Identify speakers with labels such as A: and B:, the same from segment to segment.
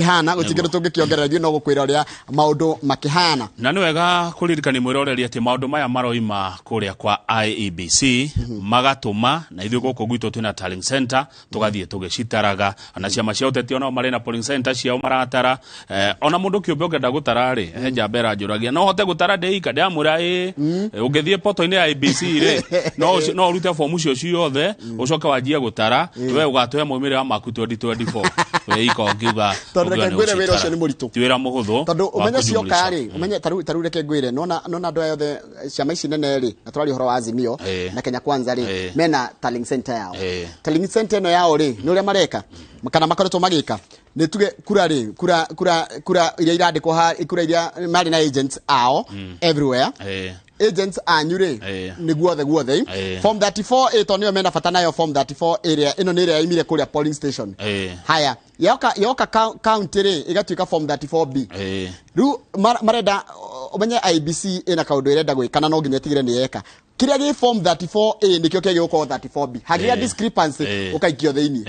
A: makihana gutigire tungikiongereria no gukwira uria maundu makihana
B: na ni wega kuririkani mwiroreria ati maundu maya maroima kuria kwa IEBC magatuma na ithuĩ gũkũ gwitũ twina tallying center tugathie tugicitaraga na ciama cia ũteti ona marĩ na polling center ciao maratara ona mundu kiũmbe ũngenda gũtara rĩ henja mbera njũragia no hote gũtara ndĩika ndĩamwĩra ũngĩthie portal-inĩ ya IEBC rĩ no urute fomu cio ciothe ucoke wanjie gũtara we ũgatũhe moimĩrĩra maku 2024 we iko ngiuga
A: ngwire wĩra ũcio nĩ mũritũ
B: ti wĩra mũhũthũ
A: tondũ ũmenye cioka rĩ ũmenye taru reke ngwire nona andũ aya othe ciama ici nene rĩ na twari ũhoro wa Azimio na Kenya Kwanza rĩ mena tallying center yao tallying center no yao rĩ nĩ ũrĩa mareka kana makoretwo magika nĩ tuge kura rĩ kura iria irandĩkwo ha kura iria mari na agents ao everywhere agents anyure ni guothe form 34 etonio mena fatana yo form 34 area ino ni area imire kuria polling station haya yoka county ri igatuika form 34B ru marenda umenye IBC ina kaundu irenda gwikana no nginya tigire ni yeka kiria gi form 34A nikio kia giko 34B hagia discrepancy ukaikio theini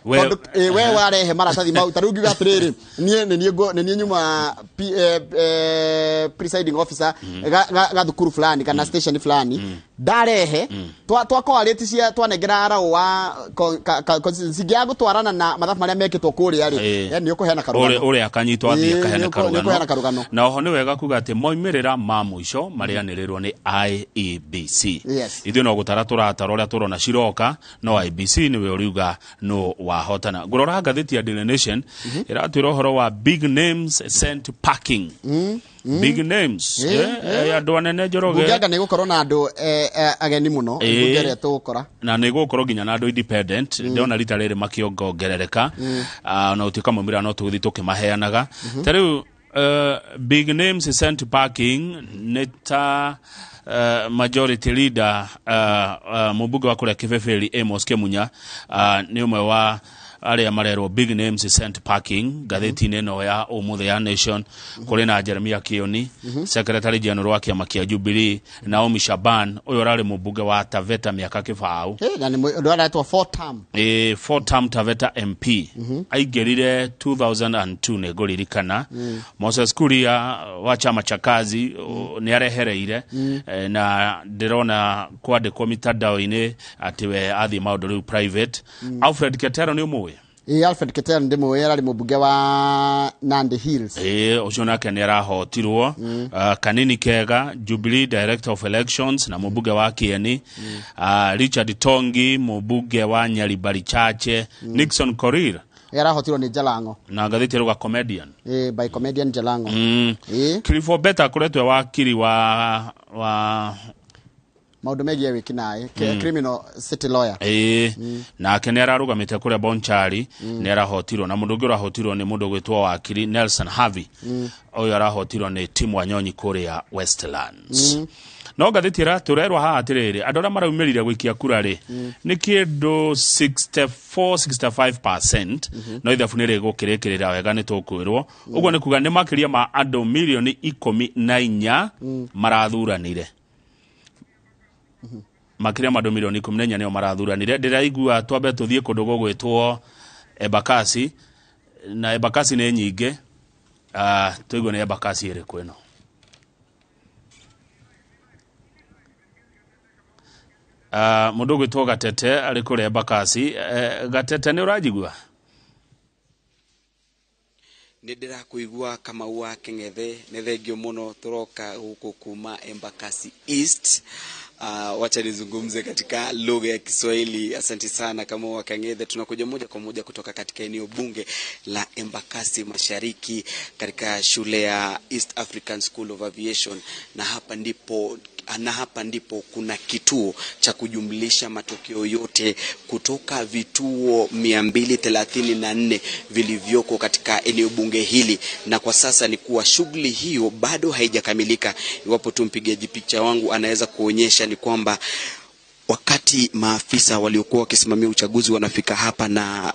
A: we warehe maratathi mau tarugi gatiriri nie nyuma presiding officer ga thukuru fulani kana station fulani darehe twakoreti cia twanengera ara wa singia gutwarana na mathafu maria mekitwo kuria ri yani ukuheana karugano
B: uri akanyitwa athie kaheana karugano na oho ni wega kuga ati moimirira ma muico marianirirwo ni IEBC ithu no gutara turatara uria turona ciroka no IEBC ni we uriuga no wahotana ngurora ngatheti ya Daily Nation iratwira uhoro wa big names sent packing big names andu anene njoroge
A: bugaga ni gukorwo na andu ageni muno ngere tukora
B: na ni gukorwo ginya na andu independent ndona rita riri makiongerereka na utika mumira no tuthi tukimaheanaga tariu big names sent packing neta majority leader mubuga wa kuria Kibeferi Amos Kemunya ni umwe wa aria marerwo big names sent packing gatheti neno ya umuthe ya Nation kuri na Jeremia Kioni secretary general wa kiama kia Jubilee Naomi Shaban uyo rari mubuga wa Taveta miaka kibao
A: na ni ndo aratwa 4 term
B: 4 term Taveta MP aigerire 2002 ne goririkana Moses Kuria wa chama cha kazi ni arehereire na ndirona kwandikwo mitandao-ini ati we athi maundu private Alfred Ketero ni umwe
A: Alfred Ketero ndimo yari mubuge wa Nandi Hills
B: ucio nake ni arahotirwo Kanini Kega Jubilee Director of Elections na mubuge wa Kieni Richard Tongi mubuge wa Nyaribari Chache Nixon Korir
A: yarahotirwo ni Jalango
B: na gatheti ruga comedian
A: by comedian Jalango
B: Clifford Beta kuretwe wakiri wa
A: maundu megie wiki nae criminal city lawyer
B: na kenera rugamite kuria Bonchari ni arahotirwo na mundu ngira hotirwo ni mundu gwitwo wakiri Nelson Harvey oyo arahotirwo ni timu Wanyonyi kuria Westlands no gatheti turerwa haha atiriri andora maraumirire gwikia kura ri ni kindu 64-65% no ithabu ni rigukirekerera wega ni tukwirwo uguo ni kuga ni makiria ma andu milioni 14 marathuranire makiria ma andu milioni 14 nio marathuranire ndiraigua twambe tuthie kundu gugwitwo Embakasi na Embakasi ni nyinge tuigwe ni Embakasi iri kwino mundu gwitwo Gatete ari kuri Embakasi Gatete ni urajigua
C: Nindira kuigua kama wa Keng'ethe ni thengio muno turoka huko kuma Embakasi East wacha nizungumze katika lugha ya Kiswahili. Asante sana kama wa Keng'ethe. Tunakuja moja kwa moja kutoka katika eneo bunge la Embakasi Mashariki katika shule ya East African School of Aviation na hapa ndipo kuna kituo cha kujumlisha matokeo yote kutoka vituo 234 vilivyoko katika eneo bunge hili, na kwa sasa ni kuwa shughuli hiyo bado haijakamilika. Iwapo tu mpigaji picha wangu anaweza kuonyesha ni kwamba wakati maafisa waliokuwa wakisimamia uchaguzi wanafika hapa na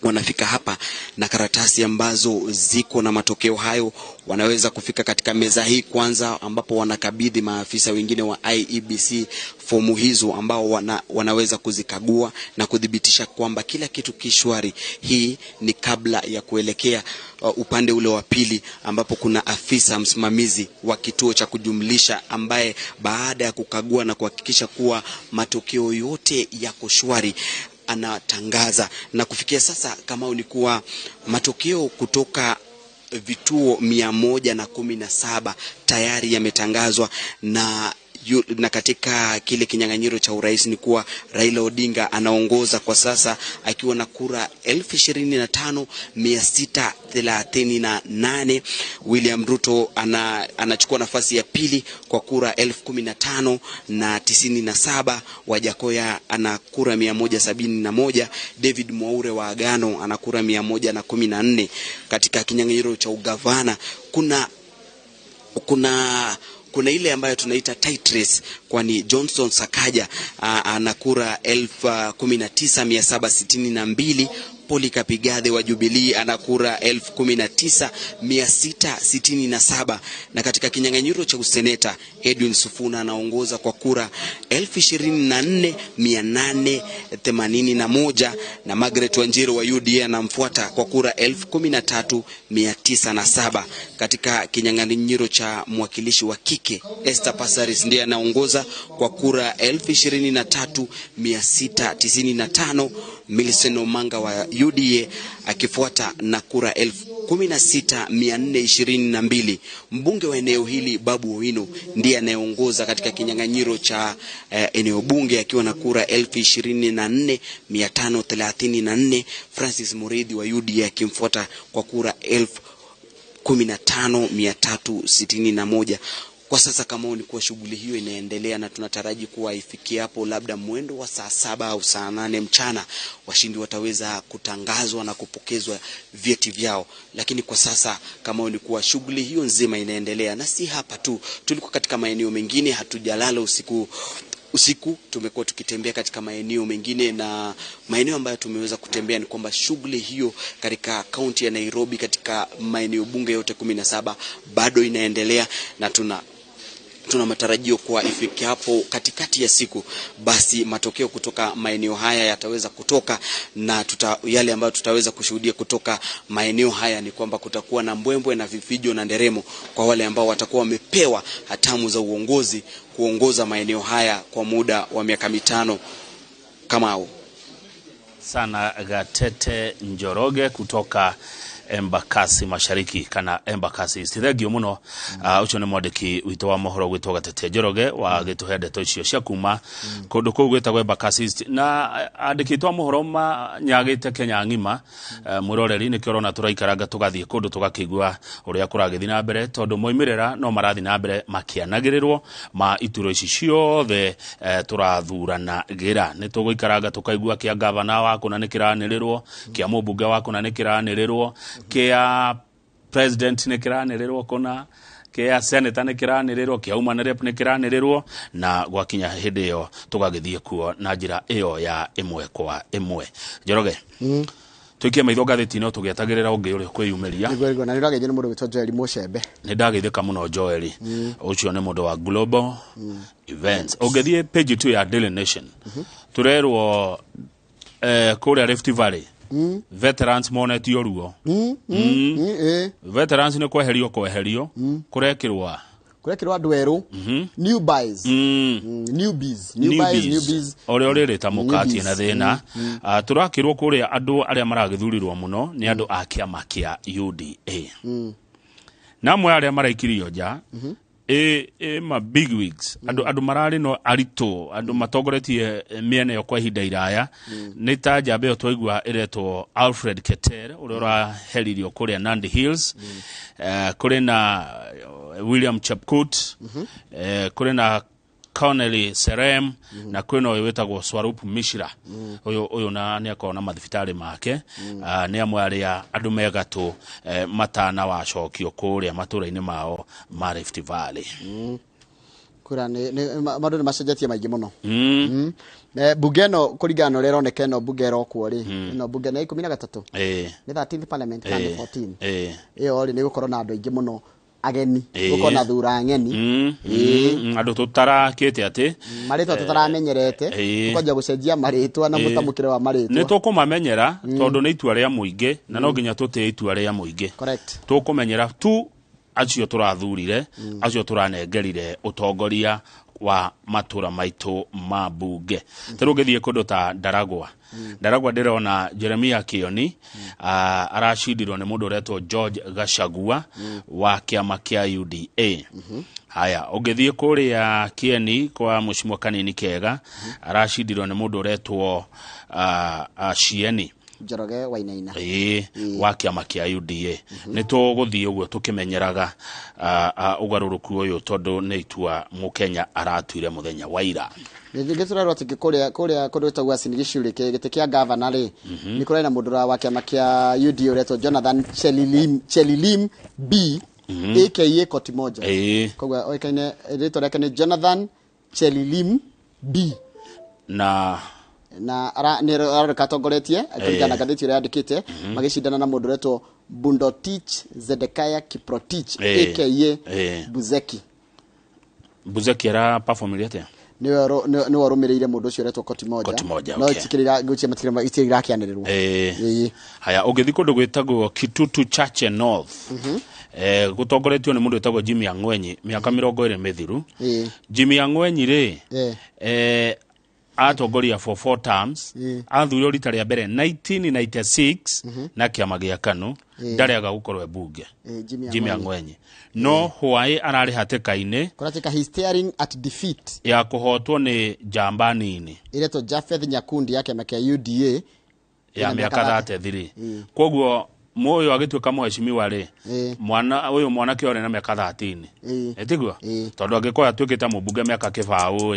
C: wanafika hapa na karatasi ambazo ziko na matokeo hayo, wanaweza kufika katika meza hii kwanza, ambapo wanakabidhi maafisa wengine wa IEBC fomu hizo ambao wanaweza kuzikagua na kudhibitisha kwamba kila kitu kishwari. Hii ni kabla ya kuelekea upande ule wa pili, ambapo kuna afisa msimamizi wa kituo cha kujumlisha ambaye baada ya kukagua na kuhakikisha kuwa matokeo yote yako shwari anatangaza. Na kufikia sasa kama ni kuwa matokeo kutoka vituo 117 tayari yametangazwa, na katika kile kinyang'anyiro cha urais ni kuwa Raila Odinga anaongoza kwa sasa akiwa na kura 25,638. William Ruto anachukua nafasi ya pili kwa kura 15,097. Wajakoya ana kura 171. David Mwaure wa Agano ana kura 114. Katika kinyang'anyiro cha ugavana kuna ile ambayo tunaita tight race, kwani Johnson Sakaja ana kura 19,762. Polycarp Igathe wa Jubilee ana kura 19,667. Na katika kinyang'anyiro cha useneta Edwin Sifuna anaongoza kwa kura 24,881, na Margaret Wanjiru wa UDA anamfuata kwa kura 13,907. Katika kinyang'anyiro cha mwakilishi wa kike Esther Passaris ndiye anaongoza kwa kura 23,695. Millicent Omanga wa UDA akifuata na kura 16,422. Mbunge wa eneo hili Babu Owino ndiye anayeongoza katika kinyang'anyiro cha eneo bunge akiwa na kura 24,534. Francis Muriithi wa UDA akimfuata kwa kura 15,361. Kwa sasa kama ni kuwa shughuli hiyo inaendelea, na tunataraji kuwa ifikie hapo labda mwendo wa saa 7 au saa 8 mchana washindi wataweza kutangazwa na kupokezwa vyeti vyao. Lakini kwa sasa kama ni kuwa shughuli hiyo nzima inaendelea, na si hapa tu, tulikuwa katika maeneo mengine, hatujalala usiku tumekuwa tukitembea katika maeneo mengine, na maeneo ambayo tumeweza kutembea ni kwamba shughuli hiyo katika kaunti ya Nairobi katika maeneo bunge yote 17 bado inaendelea, na tuna matarajio kuwa ifike hapo katikati ya siku basi matokeo kutoka maeneo haya yataweza kutoka, na yale ambayo tutaweza kushuhudia kutoka maeneo haya ni kwamba kutakuwa na mbwembwe na vifijo na nderemo kwa wale ambao watakuwa wamepewa hatamu za uongozi kuongoza maeneo haya kwa muda wa miaka 5 kama huu.
B: Sana Gatete Njoroge kutoka Embakasi Mashariki kana Embakasi Thegio muno. Ucio ni mwandiki witũ wa mohoro gwitwo Gatete Njoroge wa gituhe ndeto icio cia kuma kundu kuu gwitagwo Embakasi, na andiki twa mohoro manyagite Kenya ngima. Mwiroreri ni kiorona turaikaranga tugathie kundu tugakigua uria kuragithii na mbere, tondu moimirira no marathi na mbere makianagirirwo ma ituro ici ciothe turathurana gira. Ni tuguikaranga tukaigua kia gavana wa kuna ni kiranirirwo, kia mubunge wa kuna ni kiranirirwo, kia president ne kiranirwo kona, kia senator ne kiranirwo, kia woman rep ne kiranirwo, na gwakinya hindi yo tugagithie kuo na njira iyo ya imwe kwa imwe. Njoroge tuikie maitho gatheti no tugiatagirira ungi uri kwiyumeria
A: niguo na nirageje ni mundu witwa Joel Mushembe.
B: Ni ndageithika muno Joel. Ucio ni mundu wa Global Events. Ugethie page 2 ya Daily Nation turerwo kuria Rift Valley veterans monetio ruo. Veterans ne kweherio kurekirwa
A: andu eru newbies
B: ore ta mukati na thina. Turakirwo kuria andu aria maragithurirwo muno ni andu a kiama kia UDA, namwe aria maraikirio nja ma big wigs, andu marari no arito, andu matongoretie miene yo kwa ihinda iraya. Ni ta njamba yo twaigua iretwo Alfred Keter uria uraheririo kuria Nandi Hills. Kuri na William Chepkut, kuri na Connelly Serem, na kwino wetagwo Swarup Mishra. Uyu na ni akona mathibitari make. Ni amwe aria andu megatu matana wacokio kuria matura-ini mao ma Rift Valley.
A: kura ni maundu ni macenjetie maingi muno bunge no kuringana na rero nekeno bunge ro kuo ri no bunge na 13 ni 13th parliament kana 14 iyo ri ni gukorwo na andu aingi muno ageni guko na thura ngeni
B: andu tutarakite ati
A: maritwa tutaramenyerete tukoja gucenjia maritwa na mutamukire wa maritwa
B: ni tukumamenyera tondu ni itua ria muingi na no nginya tutie itua ria muingi
A: correct
B: tukumenyera tu acio turathurire acio turanengerire utongoria wa matura maitu ma bunge tero ngithie kundu ta Ndaragwa ndirona Jeremia Kioni arashindirwo ni mundu uretwo George Gachagua wa kiama kia UDA haya ungithie kuria Kieni kwa mucimo kanini kega arashindirwo ni mundu uretwo Cieni
A: Njoroge Wainaina
B: wa kiama kia UDA ni tuguthie uguo tukimenyeraga ugaruruku uyu tondu ni itua mukenya aratuire muthenya wa ira
A: ngiturarwa tukikuria kundu tagwa sinigicuri gite kia governor ri ni kurai na mundu wa kiama kia UDA uretwo Jonathan Chelilim B aka Koti Moja kogwa oikaine rito rake ni Jonathan Chelilim B
B: na
A: ara katongoretie akigana gathiti ria andikite magicindana na mundu reto Bundotich Zedekiah Kiprotich aka
B: Buzeki era perform yete
A: ni warumireire mundu ucio reto Koti Moja no tikirira gucia matikira itikira kianirwo
B: haya ugithi kundu gwitagwo Kitutu Chache North gutongoretio ni mundu wetagwo Jimmy Ang'wenyi miaka 20 mithiru Jimmy Ang'wenyi ri atongoria for 4 terms athurio rita ria mbere 1996 na kiama gia KANU ndariaga gukorwo bunge Jimmy Ang'wenyi no hwai arari hatikaine
A: kuratika he staring at defeat
B: ya kuhotwo ni jamba nini
A: ireto Japheth Nyakundi yake makia UDA
B: ya miaka 33 koguo moyo agituika muheshimiwa ri mwana kiore na miaka 30 etigwo tondu agikoya twikite mubunge miaka kibao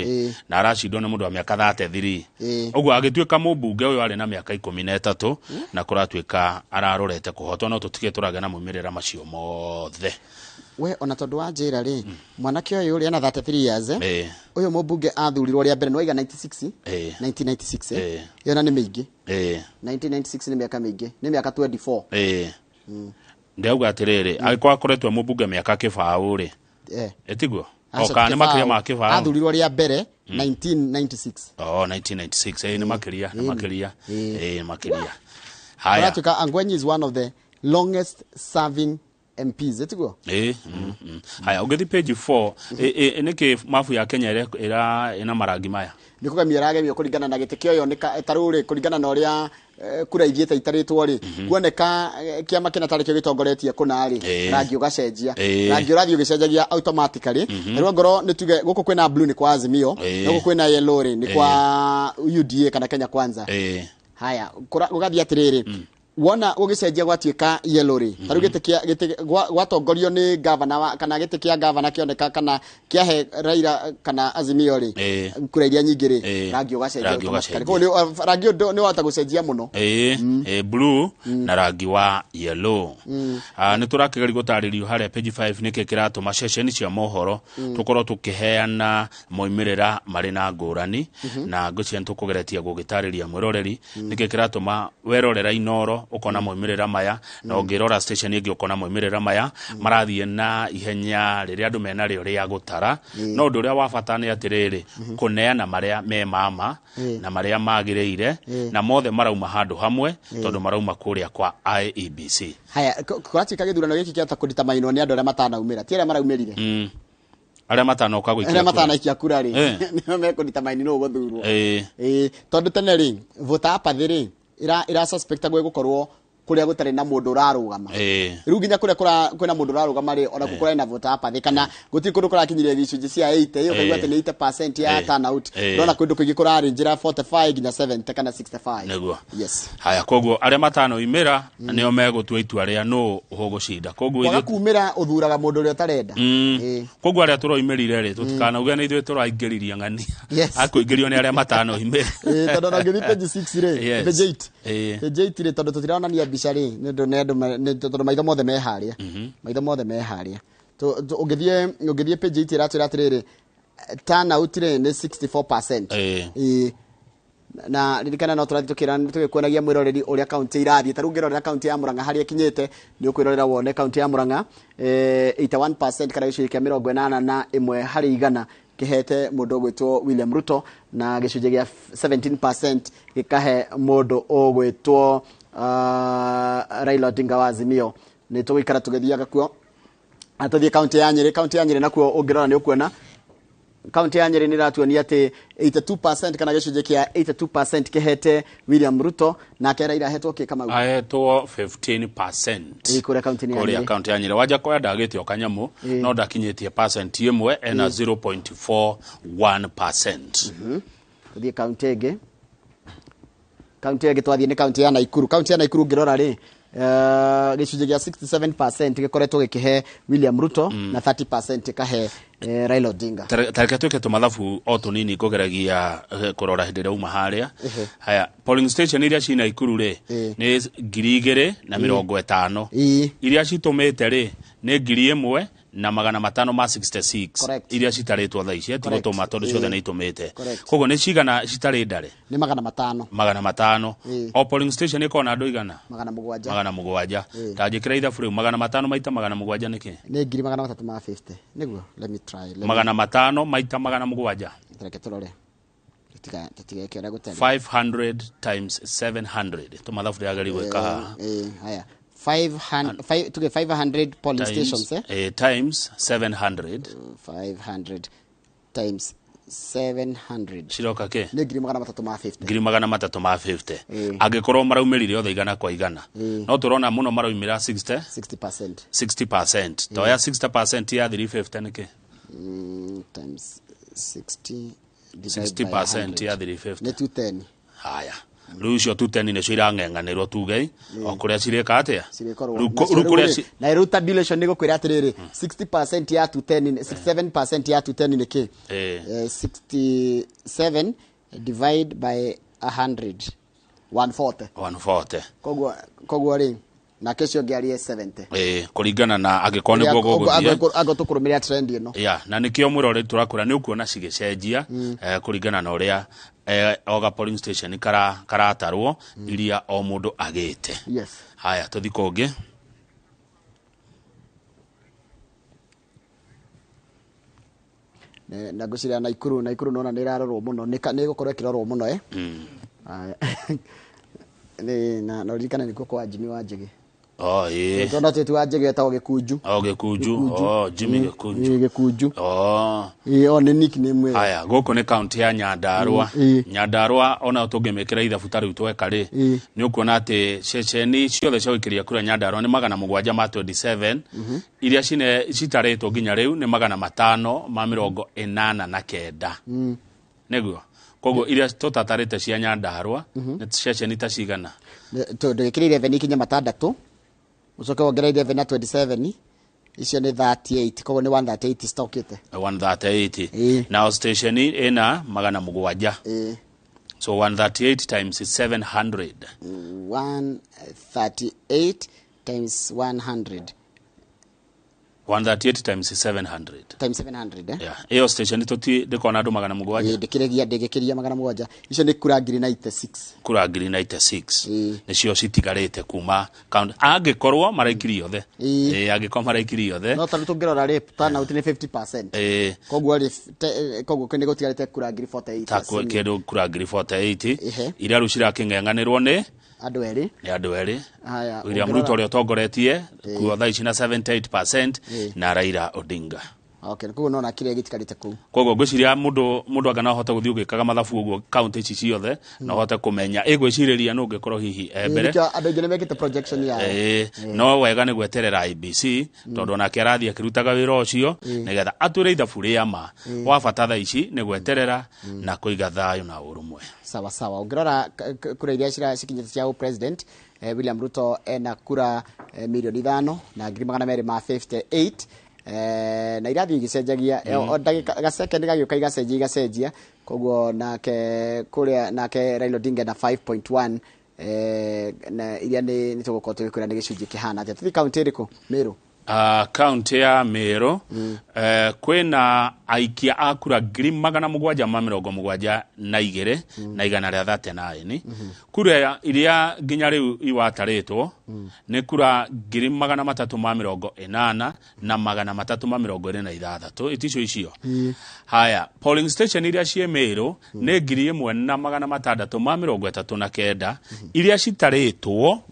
B: na arashindwo ni mundu wa miaka 33 uguo agituika mubunge uyu ari na miaka 13 na kuratwika ararorete kuhotwo no tutike turage na mumirira macio mothe
A: we ona tondu wa njira ri mwana kioyo uri ana 33 years uyu mubunge athurirwo ria mbere no iga 96 1996 yona ni mingi 1996 ni miaka mingi ni miaka 24
B: ndauga atiriri agikwa koretwe mubunge miaka kibao ri etigwo oka ni makiria ma kibao
A: athurirwo ria mbere 1996
B: 1996 ni makiria makiria haya
A: Ratuka Ang'wenyi is one of the longest serving MPs etigwo
B: haya ugethi page 4 niki mafu ya Kenya ina marangi maya
A: nikuga mirage kuringana na gitikio yo nika taruri kuringana na uria kura ithiete itaritwo ri kuoneka kiama kina tarikio gitongoretie kuna ri rangi ugacenjia rangi urathio gicenjagia automatically rwo ngoro nituge guku kwina blue ni kwa Azimio guku kwina yellow ri ni kwa UDA kana Kenya Kwanza haya ugathia atiriri wona ugicenjia gwatuika yellow ri taru gite gwatongorio ni governor kana gite kia governor kioneka kana kiahe Raila kana Azimio ri kura iria nyingi ri rangi ugacenjia ko rangi ni wata gucenjia muno
B: blue na rangi wa yellow ni turakigeri gutaririo hare page 5 niki kiratuma session cia mohoro tukorwo tukiheana moimirira mari na ngurani na ngucia tukugeretia gugitariria mwiroreri niki kiratuma werorera inoro ukona moimirira maya na ungirora station ingi ukona moimirira maya marathie na ihenya riria andu mena rio ria gutara no ndu ria wabata ni atiriri kuneana maria me mama na maria magireire na mothe marauma handu hamwe tondu marauma kuria kwa IEBC
A: haya kwatika githurano giki kiata kudita maino ni andu aria matanaumira ti aria maraumirire
B: aria matanoka gwikia
A: aria matanakia kura ri ni mekudita maino no guthurwo tondu tene ri vota apathe ri ira suspect gwe gukorwo kuria gutari na mundu urarugama riu nginya kuria kwina mundu urarugama ri ona gukora ina vota apathe kana guti kundu kurakinyire gicunji cia 80 iyo kaigwa ati ni 80% ya turnout ndona kundu kugi kurari njira 45 nginya 70 kana 65
B: neguo
A: yes
B: haya koguo aria matano imira nio megutua itua ria no hugucinda koguo
A: ithu kumira uthuraga mundu uri utarenda
B: koguo aria turoimirire ri tutikana ugia ni ithu turaingiriria ngani akuingirio ni aria matano imira
A: tondu na ngithi page 6 ri page 8 ri tondu tutirana ni bicari ne tondu maitho mothe meharia maitho mothe meharia ungithie page 8 iratwira atiriri turnout ni 64%. Na ririkana no turathi tukikuonagia mwiroreri uria county irathie ta rungirorera county ya Murang'a haria kinyite ni ukwirorera wone county ya Murang'a 81% kana gicunjĩ kĩa 81 harĩ igana kihete mundu ogwitwo William Ruto na gicunjĩ gĩa 17% gikahe mundu ogwitwo Raila Odinga wa Azimio. Ni tugikara tugithiaga kuo atuthie county ya Nyeri nakuo ungirora ni ukuona county ya Nyeri ni ratuonia ati 82% kana gicunjĩ kĩa 82% kihete William Ruto na kera ira hetwo kama
B: ahetwo 15%
A: kure county ya
B: Nyeri county ya Nyeri waja kwa ndagĩte okanyamu no ndakinyitie percent imwe ena 0.41%.
A: Thie county ĩngĩ twathie ni county ya Naikuru ngirora ri gicunjĩ gĩa 67% gikoretwo gikihe William Ruto na 30% kahe Raila Odinga.
B: Tareke tuke tumathabu o tunini kugeragia kurora hindi ria uma haria. Haya polling station iria cina Ikuru ri ni 2,050 iria citumite ri ni 1,566 iria citaritwo thaa ici tigutuma tondu ciothe ni itumite. Koguo ni cigana citari ndare
A: ni 500
B: o polling station ikona andu igana
A: 700
B: tajikira ithabu riu 500 maita 700 niki
A: ni 350 niguo. Let me try
B: 500 maita 700
A: tareke turore titigeke ora gutari
B: 500 times 700 tumathabu ria gari gweka
A: haya 500 polling stations
B: times 700
A: 500 times 700
B: ciroka ke
A: ni 350
B: 350 angikorwo maraumirire othe igana kwa igana no turona muno maraumira 60% to ya 60% ya 350 niki
A: times 60%
B: ya 350
A: ni 210.
B: Haya Lucio 210 ni cio irang'eng'anirwo tugei o kuria cirika atia
A: na iru tabulation ni gukwira atiriri 60% ya 210 67% ya 210 ni ki 67 divide by 100 140 koguo ri na kesho ngiarie 70
B: kuringana na agikoni guo guguthia
A: agotukurumiria trend ino
B: na nikio mwirore turakura ni ukuona cigicenjia kuringana na uria oga polling station karatarwo iria o mundu agite. Haya tuthi kungi
A: na guciria Naikuru nona ni rarorwo muno ni gukorwo kirorwo muno ni na ririkana ni kwa Jimmy Wanjigi tona tetu Wanjigi ta Gĩkunju
B: Jimmy
A: Gĩkunju ni nickname.
B: Haya guku ni county ya Nyandarua ona tungimikira ithabu tariu tweka ri ni ukuona ati ceceni ciothe cia gwikiria kura Nyandarua ni 727 iria citaritwo nginya riu ni 589 niguo. Koguo iria tutatarite cia Nyandarua ni ceceni ta cigana
A: ndugikirire 11 kinya matandatu ucoke wongereire 11 na 27 icio ni 38 koguo ni 138 stockite
B: 138 now station ina 700 so 138 times 700
A: 138 times 100
B: 138 times 700 iyo station tuti ndikona andu 700
A: ndigikiria 700 icio ni kura 96
B: nicio citigarite kuma count angikorwo maraikirio the angikorwo maraikirio the
A: no tatu tungirora rip turnout ni 50% koguo kene gutigarite kura 48
B: takwe kedo kura 48 iria rucira king'eng'anirwo ni
A: andu eri
B: haya William Ruto ria tongoretie kuo thaa ici na 78% na Raila Odinga.
A: Koguo no na kire gitikarite ku
B: koguo ngwiciria mundu angana hota guthii ugikaga mathabu uguo county ici ciothe no hote kumenya igwiciriria no ngikorwo hihi mbere
A: andu ingine mekite projection ya
B: no wega ni gweterera IBC tondu na kirathi akirutaga wira ucio nigetha atwire ithabu ria ma wa bata thaa ici ni gweterera na kuiga thayo na urumwe.
A: Sawa ungirora kura iria cikinyite cia president William Ruto ena kura milioni 5 na 258 na irathi igicenjagia ndagika second gagioka igacenjia koguo nake kuria nake Raila Odinga na 5.1 na iria ni tugukorwo tugikwira ni gicunji kihana atia tuthi county iriku Meru
B: kaunti ya Meru kwina aikia akura 772 na 139 kura iria nginya riu iwataritwo ni kura 380 na 326 iticio icio. Haya, polling station iria cie Meru ni 1639 iria citaritwo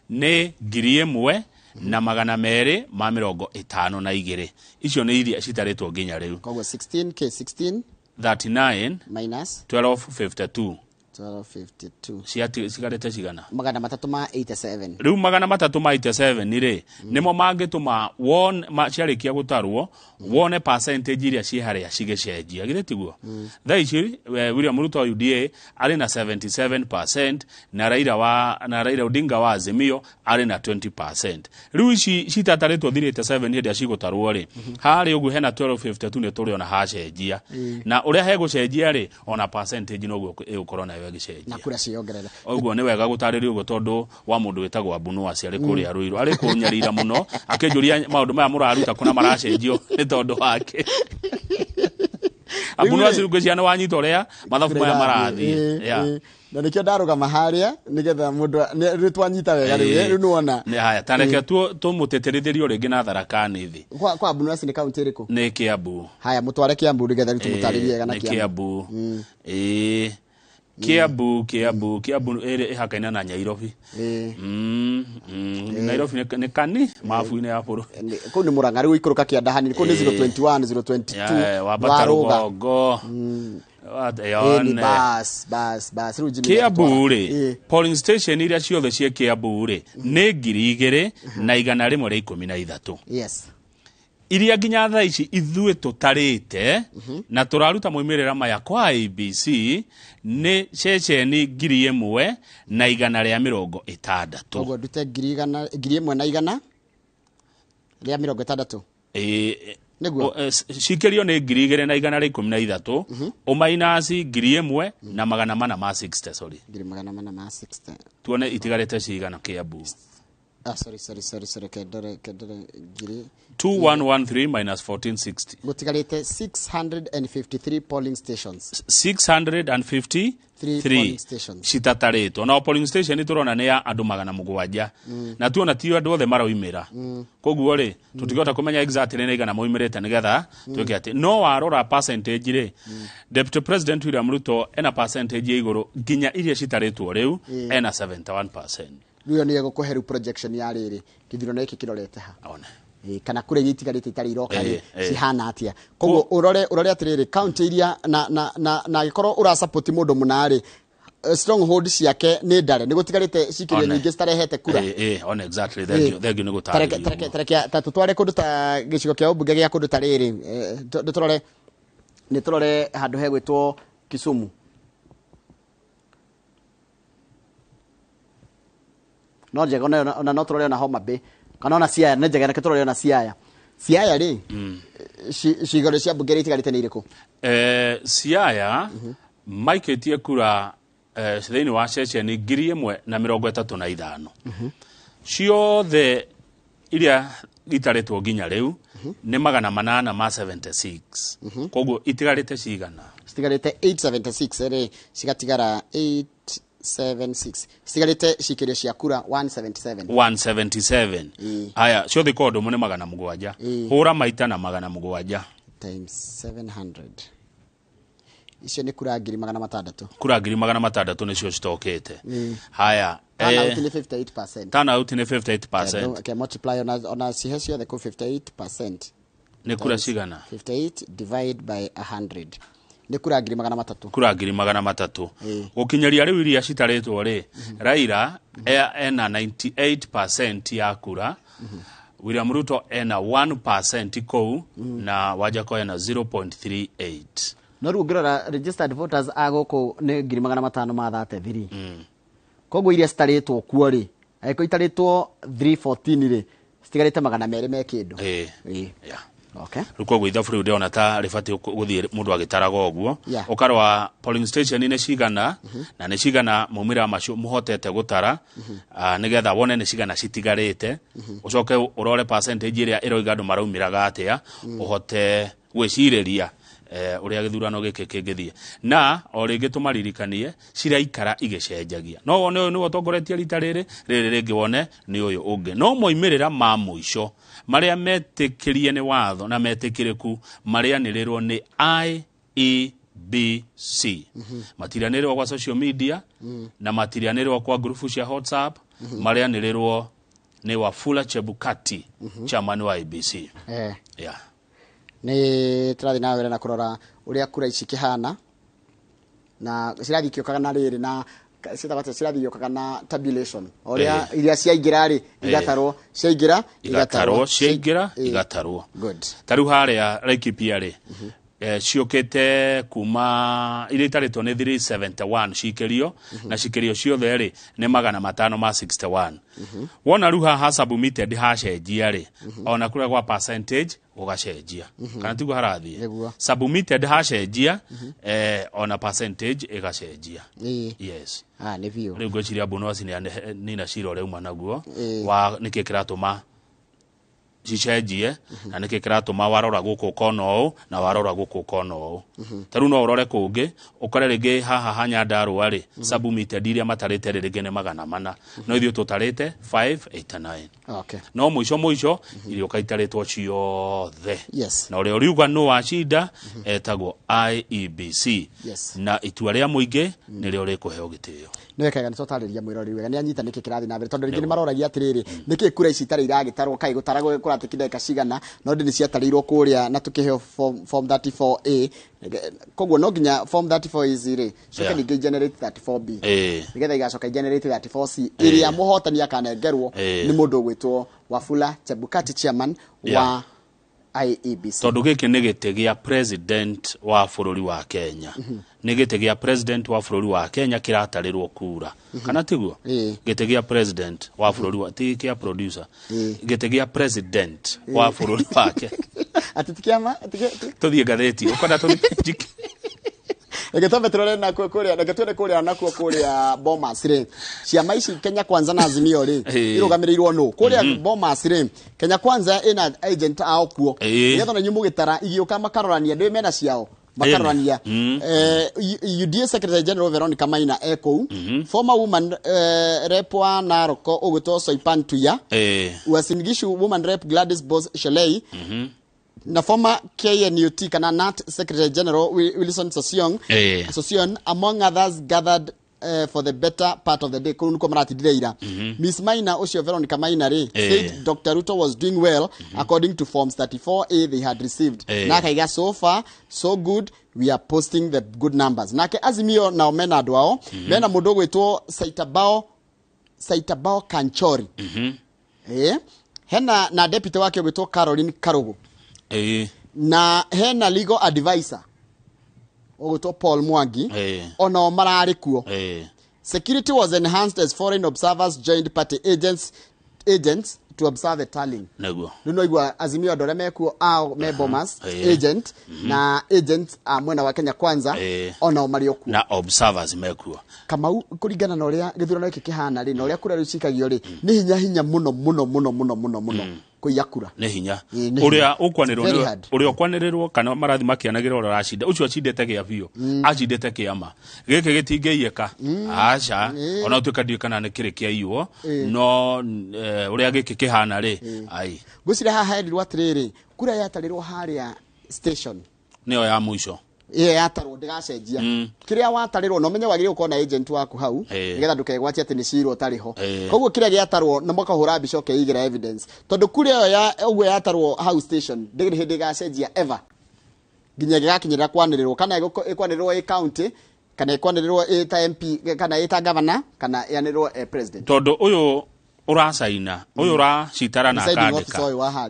B: ni 1,000 na 252 icio ni iria citaritwo nginya riu.
A: Koguo 16
B: 39
A: minus
B: 1252
A: 1252
B: cigarete cigana
A: 387.
B: riu 387 nire nimo mangituma won ciarikia gutarwo wone percentage iria ci haria cigecenjia giretiguo thaici William Ruto UDA ari na 77% na Raila Odinga wa Azimio ari na 20%. Riu ici citataritwo 37 hedi cigutarwo ri hari ugu hena 1252 ne turi ona hacenjia na uria hegucenjia ri ona percentage no gukorwo nayo
A: na kura ciongerera.
B: Oguo ni wega gutariria uguo tondu wa mundu wetagwo Abunu aciari kuria Ruiru ari kunyarira muno akinjuria maundu maya muraruta kuna maracenjio ni tondu wake. Abunu aciruge ciana wanyita uria mathabu maya marathi
A: na nikio ndarugama haria nigetha mundu ritwanyita wega riu nuona
B: ni haya tareke tu muteterithirio ringi na Tharakani thi
A: kwa Abunu ni kaunti iriku
B: ni Kiambu.
A: Haya mutware Kiambu nigetha tumutaririe wega na
B: Kiambu Kiambu ere hakaina na Nyairobi. Nairobi ni kani mafu-ini ya buru.
A: Ko ni Murang'a riu ikuruka Kiandahani ko ni 021 022
B: wabata Rugongo.
A: Bas riu
B: Kiambu ri polling station iria ciothe cie Kiambu ri ni 2,113.
C: Yes.
B: Iria nginya thaa ici ithuĩ tũtarĩte na tũraruta moimĩrĩra maya kwa ABC nĩ ceceni 1,160.
A: Koguo ndute 1,160 niguo
B: cikĩrio nĩ 2,113 ũmainasi 1,460 sorry
A: 1,460
B: tuone itigarĩte cigana Kiambu.
A: Sorry kedere
B: 2113 minus 1460
A: gutigarite 653 polling stations
B: 653 citataritwo na polling station turona ni ya andu 700 na tuona ti andu othe maroimira koguo ri tutigota kumenya exactly ni igana moimirite nigetha tuike ati no warora percentage ri Deputy President William Ruto ena percentage iguru nginya iria citaritwo riu ena 71%.
A: Riu ni gukuheru projection ya riri kithiro iki kirorete ha
B: one
A: kana kure gitigarite itari iroka cihana atia koguo urore atiriri county iria na gikorwo ura support mundu munari stronghold ciake ni ndare ni gutigarite cikirio nyingi citarehete kura
B: on exactly thank you ni gutari
A: tareke tutware kundu ta gicigo kia ubunge gia kundu ta riri ni turore handu hegwitwo Kisumu no njega ona no turore na Homa Bay kana ona Siaya ne njega reke turore na Siaya ri cigore cia mbunge itigarite ni iriku
B: Siaya maiketie kura thiini wa ceceni 1,135 ciothe iria itaritwo nginya riu ni 876 koguo itigarite cigana
A: 876 ri cigatigara 876 cigarite cikirio cia kura 177
B: aya ciothe kodo mune 700 hura maita na 700
A: times 700 icio ni kura 600
B: kura 600 nicio citokete haya
A: turnout ni 58%
B: turnout ni 58%
A: okay multiply on cihe ciothe ku 58%
B: ni kura cigana
A: 58 divide by 100 ni kura 300
B: kura 300 gukinyaria riu iria citaritwo ri Raila ena 98% ya kura William Ruto ena 1% kou na Wajackoya ena 0.38
A: no riu ngirora registered voters agoko ni 533 koguo iria citaritwo kuo ri aiko itaritwo 314 ri citigarite 200 me kindu Okay.
B: Ruko gwitha buri ndona ta ribati guthie mundu agitaraga oguo.
A: Yeah.
B: Ukarwa polling station ne cigana na ne cigana mumira macio muhotete gutara nigetha wone ne cigana citigarite ucoke urore percentage iria iroiga andu maraumiraga atia uhote gwiciriria uria githurano giki kingithie na o ringi tumaririkanie ciraikara igicenjagia no wone uyu niwo tongoretie rita riri ringi wone ni uyu ungi no moimirira ma muico maria metikirie ni watho na metikiriku marianirirwo ni IEBC matirianirirwo kwa social media na matirianirirwo kwa grupu cia WhatsApp marianirirwo ni Wafula Chebukati chairman wa IEBC yeah.
A: Ni turathi na wera na kurora uria kura ici kihana na cirathi kiokaga na riri na citagata cirathi yokaga na tabulation uria iria ciaingira ri igatarwo ciaingira igatarwo
B: good taru haria Laikipia ri ciokete kuma iritarito ni 371 cikerio na cikerio ciothe ri ni 561 wona ruha ha submitted ha cenjia ri ona kura kwa percentage ugacenjia kana tigo harathi submitted ha cenjia ona percentage igacenjia yes
A: ni vio
B: riu ngociria bonus ni na ciro reuma naguo wa nikikiratuma cicenjie na nikikiratuma warora guku kono na warora guku kono taru no urore kungi ukore ringi haha hanyandarwa ri submitted iria matarite ringi ni 400 no ithio tutarite 589
A: okay
B: no muico irio kaitaritwo ciothe
A: yes
B: na uria uriuga no wacinda etagwo IEBC na itua ria muingi ni rio rikuheo gitio
A: nwekaga nitotariria mwirori wega ni anyita niki kirathi na mbere tondu ringi ni maroragia atiriri niki kura ici tari iragitarwo kai gutaragwo kuratikideka cigana no ndi ni ciatarirwo kuria na tukiheo form 34A koguo no nginya form 34 izire coka ni generate 34B nigetha igacoka generate 34C iria muhotani akanengerwo ni mundu gwitwo Wafula Chebukati chairman wa IEBC
B: tondu giki ni gite gia president wa bururi wa Kenya ni gite gia president wa bururi wa Kenya kiratarirwo kura kana tiguo gite gia president wa bururi wa tikia producer gite gia president wa bururi wa Kenya
A: atitikiama
B: tuthie gatheti ukona tuthie
A: Egetombe turore na kuria na gatwene kuria na kuria Bomas ri ciama ici Kenya Kwanza na Azimio ri irugamirirwo no kuria Bomas ri Kenya Kwanza ina agent ao kuo yetho na nyumu gitara igioka makarorania ndi mena ciao makarorania UDA Secretary General Veronica Maina eko former woman rep wa Naroko Oguto Soipan Tuya Uasin woman rep Gladys Boss Shelei na former KNUT kana NAT Secretary General Wilson Sossion among others gathered for the better part of the day kunuko marati direira Miss Maina Osio Veronica Maina said Dr. Ruto was doing well according to forms 34A they had received na kaiga so far so good we are posting the good numbers nake Azimio na omena adwao mena mundu gwitwo Saitabao Kanchori hena na deputy wake gwitwo Caroline Karugu na hena legal advisor oguto Paul Mwangi ono marari kuo security was enhanced as foreign observers joined party agents to observe the tallying
B: naguo
A: nuno igwa Azimio ndore mekuo ao me Bomas agent na agent mwena wa Kenya Kwanza ono mario kuo
B: na observers mekuo
A: kama kuringana na uria githurano iki kihana ri na uria kura rucikagio ri ni hinya muno kuyakura
B: ne hinya uria ukwanirwo uria ukwanirwo kana marathi makianagira ora racida ucio acindete gia bio acindete kiama gike gitingeiyeka acha ona utukadio kana ne kire kia iwo no uria gike kihana ri ai
A: gucira haha herirwo atiriri kura yatarirwo haria station
B: neo ya muico
A: yatarwo ndigacenjia kiria watarirwo no menye wagire ukona agent waku hau nigetha ndukegwatia ati ni ciro tariho koguo kiria giatarwo no makahura bicoke igira evidence tondu kuria ya ugwe yatarwo hau station ndigiri hindi gacenjia ever ginya gigakinyira kwanirirwo kana ikwanirwo e county kana ikwanirwo e MP kana e governor kana yanirwo e president
B: tondu uyu uracaina uyu uracitara na akandika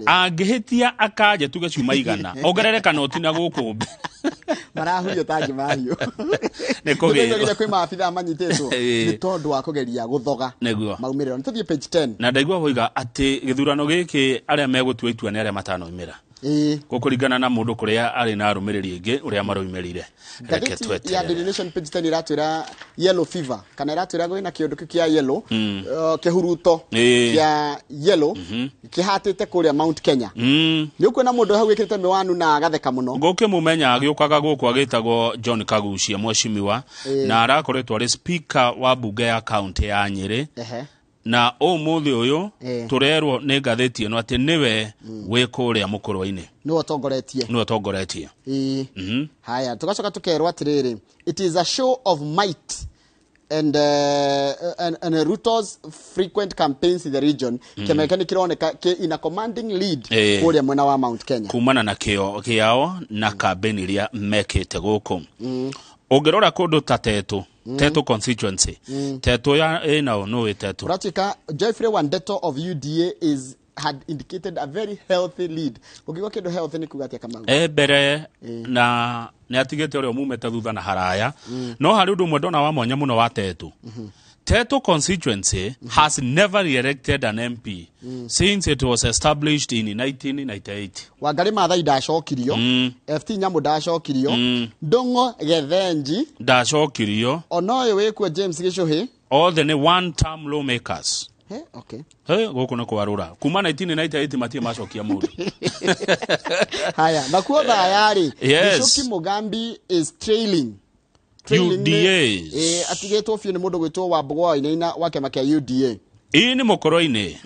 B: angihitia akaje tuge ciuma igana ongerereka no tina guku
A: marahuyo tangi mahiyo
B: nikugira
A: kwi maabitha manyitetwo ni tondu wa kugeria guthoga maumiriro nituthie page 10
B: na ndaigua hoiga ati githurano giki aria megutua itua ni aria matano imira gukuringana na mundu kuria ari na rumiriri ingi uria maroimerire reke twete
A: ya Daily Nation page 10 iratwira yellow fever kana iratwira gwina kiundu kia yellow kihuruto kia yellow kihatite kuria Mount Kenya ni ukwena mundu hau ikirite miwanu na agatheka muno
B: ngoke mumenya agiukaga guku agitagwo John Kagucia mweshimiwa na arakoretwo ari speaker wa bunge ya county ya Nyeri na umuthi uyu turerwo ni ngatheti ino ati niwe wikuria mukurwa-ini
A: no tongoretie haya tugacoka tukerwo atiriri it is a show of might and Ruto's frequent campaigns in the region kemekani kironeka in a commanding lead kuria mwena wa Mount Kenya
B: kumana na kiao na campaign iria mekete guku Ogerora kundu ta Tetu constituency. Tetu ya enao no Tetu.
A: Pratika Jeffrey Wandeto of UDA had indicated a very healthy lead. Ukiwa kido healthy ni kugatia kama
B: bere na atigete ore omumete thutha na haraya no hari undu mwe ndona wa mwanya muno wa Tetu. Tetu constituency has never elected an MP since it was established in 1998.
A: Wangari Maathai ndacokirio, FT Nyamu ndacokirio, Ndongo Gethenji
B: ndacokirio,
A: onoyo wekwo James Gichuhi,
B: all the one term lawmakers.
A: Okay.
B: Goko no kwarura. Kuma 1998 matie macokia mundu.
A: Haya, na kuotha yari.
B: Yes.
A: Gichuki Mugambi is trailing.
B: UDAs.
A: Atigetwo fio ni mundu gwitwo wa Bogwa ina wake makia UDA.
B: Ini mokoro-ini.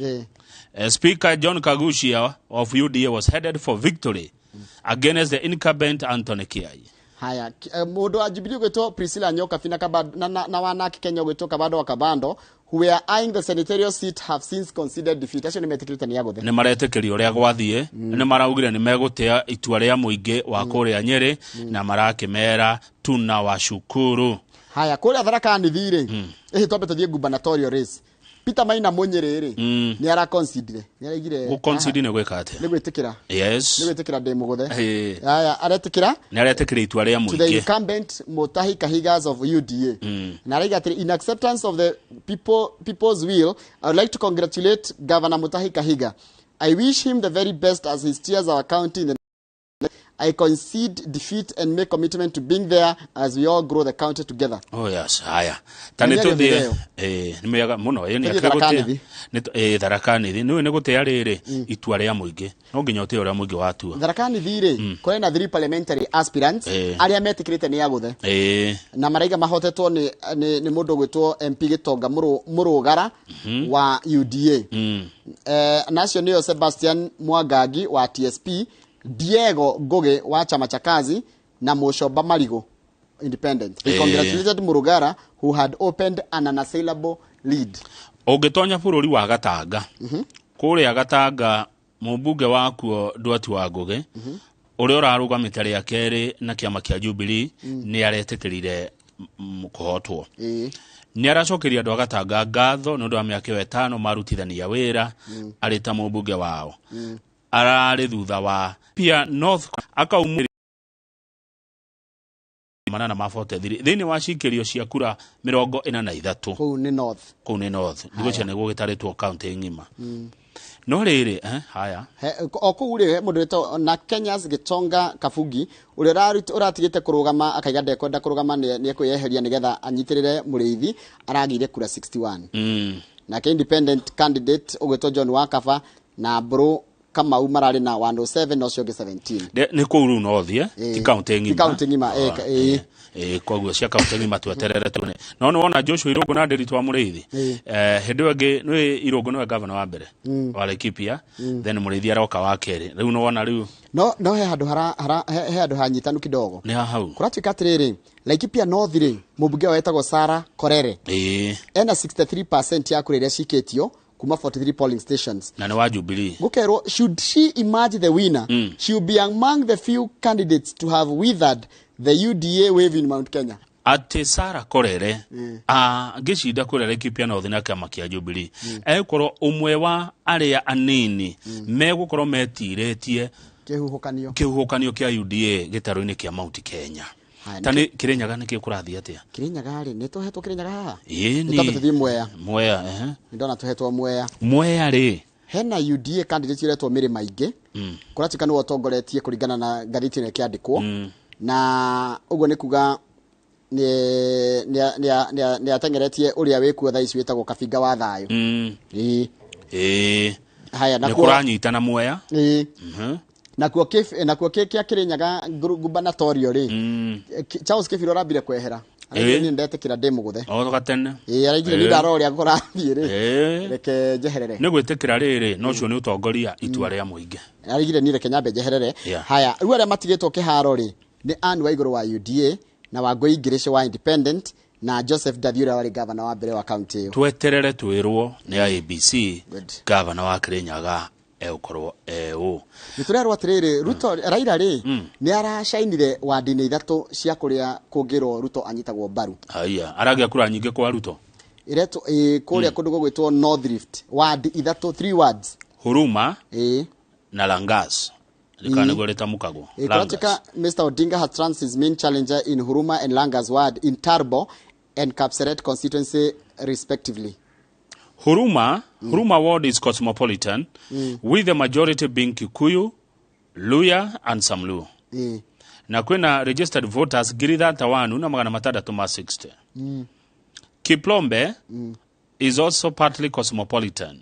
B: Speaker John Kagucia of UDA was headed for victory against the incumbent Anthony Kiai.
A: Haya, mundu wa Jubilee gwitwo Priscilla Nyoka Fina Kabando na wanaki Kenya gwitwo Kabando wa Kabando who were eyeing the senatorial seat have since considered defeat. Acio ni metikirite ni yaguthe.
B: Ni maretekerio ria gwathie, ni maraugire ni megutea itua ria muingi wa kuria Nyeri na marakimera tunawashukuru.
A: Haya, kuria Tharaka Nithi twambe tuthie gubernatorial race. Peter Maina Munyerere ni ara consider ni arigire
B: go consider ne gweka ate
A: ni gwitikira
B: yes
A: ni gwitikira demo guthe haya aretikira
B: ni aretikira itua ria muingi
A: to the incumbent Mutahi Kahigas of UDA na ariga ati in acceptance of the people's will I would like to congratulate Governor Mutahi Kahiga. I wish him the very best as he steers our county in the I concede defeat and make commitment to being there as we all grow the county together.
B: Oh yes, haya. Taneto de nimeyaga muno ni akagote ni Tharaka Nithi ni gutea riri itua ria muingi no nginya utea ria muingi watua
A: Tharaka Nithi ri kore na 3 parliamentary aspirants aria metikirite ni yaguthe na maraiga mahotetwo ni mundu gwitwo MP Gitonga Murugara wa UDA nacio niyo Sebastian Mwangangi wa TSP, Diego Goge wa chama cha kazi na Mushoba Marigo independent. He congratulated Murugara who had opened an unassailable lead.
B: Ogetonya bururi wa Gatanga kuria Gatanga mubunge wakuo Ndwati wa Ngugi uria urarugamite ria keri na kiama kia Jubilee ni aretekerire kuhotwo ni aracokeria andu a Gatanga ngatho no ndo wa miaka 5 marutithania wira arita mubunge wao arari thutha wa pia North akaumira manana mafote thini wa cikirio cia kura 43
A: kuu ni North
B: ndigo cyane gugitaritwo county ngima no riri haya
A: okugure mundu na Kenya's Gitonga Kafugi uria uratigite kurugama akaiga ndekwenda kurugama ni ekweyeheria nigetha anyitirire muriithi aragire kura 61 na independent candidate ugwetwo John Wakaba na bro kama umarari na 107 no cio 17
B: ni kuru no thie ti county ngima kwa guo cia county ngima tweterere tune no wona Joshua Irogo na Nderitu wa Muriithi hindu ingi ni Irogo no governor wa mbere wa Laikipia then Muriithi aroka wa keri riu no wona riu
A: no he handu he handu hanyitanu kidogo
B: ni hau
A: kuratuika atiriri Laikipia North ri mubunge wetagwo Sarah Korere ena 63% ya kura iria cikitio kuma 43 polling stations
B: na ni wa Jubilee
A: gukero should she emerge the winner she will be among the few candidates to have withered the UDA wave in Mount Kenya.
B: Ati Sarah Korere gicinda kura Laikipia North na kiama kia Jubilee ekoro umwe wa aria anini megukorwo metiretie kihuhukanio kia UDA gitaro-ini kia Mount Kenya. Tani Kirinyaga niki kurathi atia
A: Kirinyaga ri nituhetwo Kirinyaga haha
B: ni
A: tabethi Mwea
B: ndona
A: tuhetwo Mwea
B: ri
A: hena UDA candidate iretwo Miri Maingi Kuratika ni watongoretie kuringana na ngathĩti ĩno ĩkĩandĩkwo na ũguo nĩ kuga nĩ atengeretie ũrĩa wĩkuo thaa ici wĩtagwo Kabinga wa thayũ. Haya
B: na kuranyitana muoya
A: nakuo kĩa Kirinyaga gubernatorial Charles Kĩbirũ rambire kwehera ni ndetekira ndemuguthe
B: gatene
A: araigire ni ndaroria ngorathie reke njeherere
B: ni gwitikira riri no cio ni utongoria itua ria muingi
A: araigire ni reke nyambe njeherere. Haya riu aria matigitwo kiharo ri ni Anne Waiguru wa UDA na Wangui Ngirishe wa Independent na Joseph Dathiura wari governor wa mbere wa county iyo.
B: Tweterere twirwo ni ABC governor wa Kirinyaga eukorwo
A: niturerwo atiriri Ruto Raila ri ni arashainire wadi-ini 3 cia kuria kungirwo Ruto anyitagwo mbaru.
B: Haya aragia kura nyingi kwa Ruto
A: ireto kuria kundu gugwitwo North Rift wadi 3 wards
B: Huruma na Langas likana goreta mukago.
A: Kuratika Mr Odinga has transferred his main challenger in Huruma and Langas ward in Tarbo and Kapseret constituency respectively.
B: Huruma ward is cosmopolitan with the majority being Kikuyu, Luya and some Luo. Na kwena registered voters girida tawanu na magana matatu ma 60. Kiplombe is also partly cosmopolitan.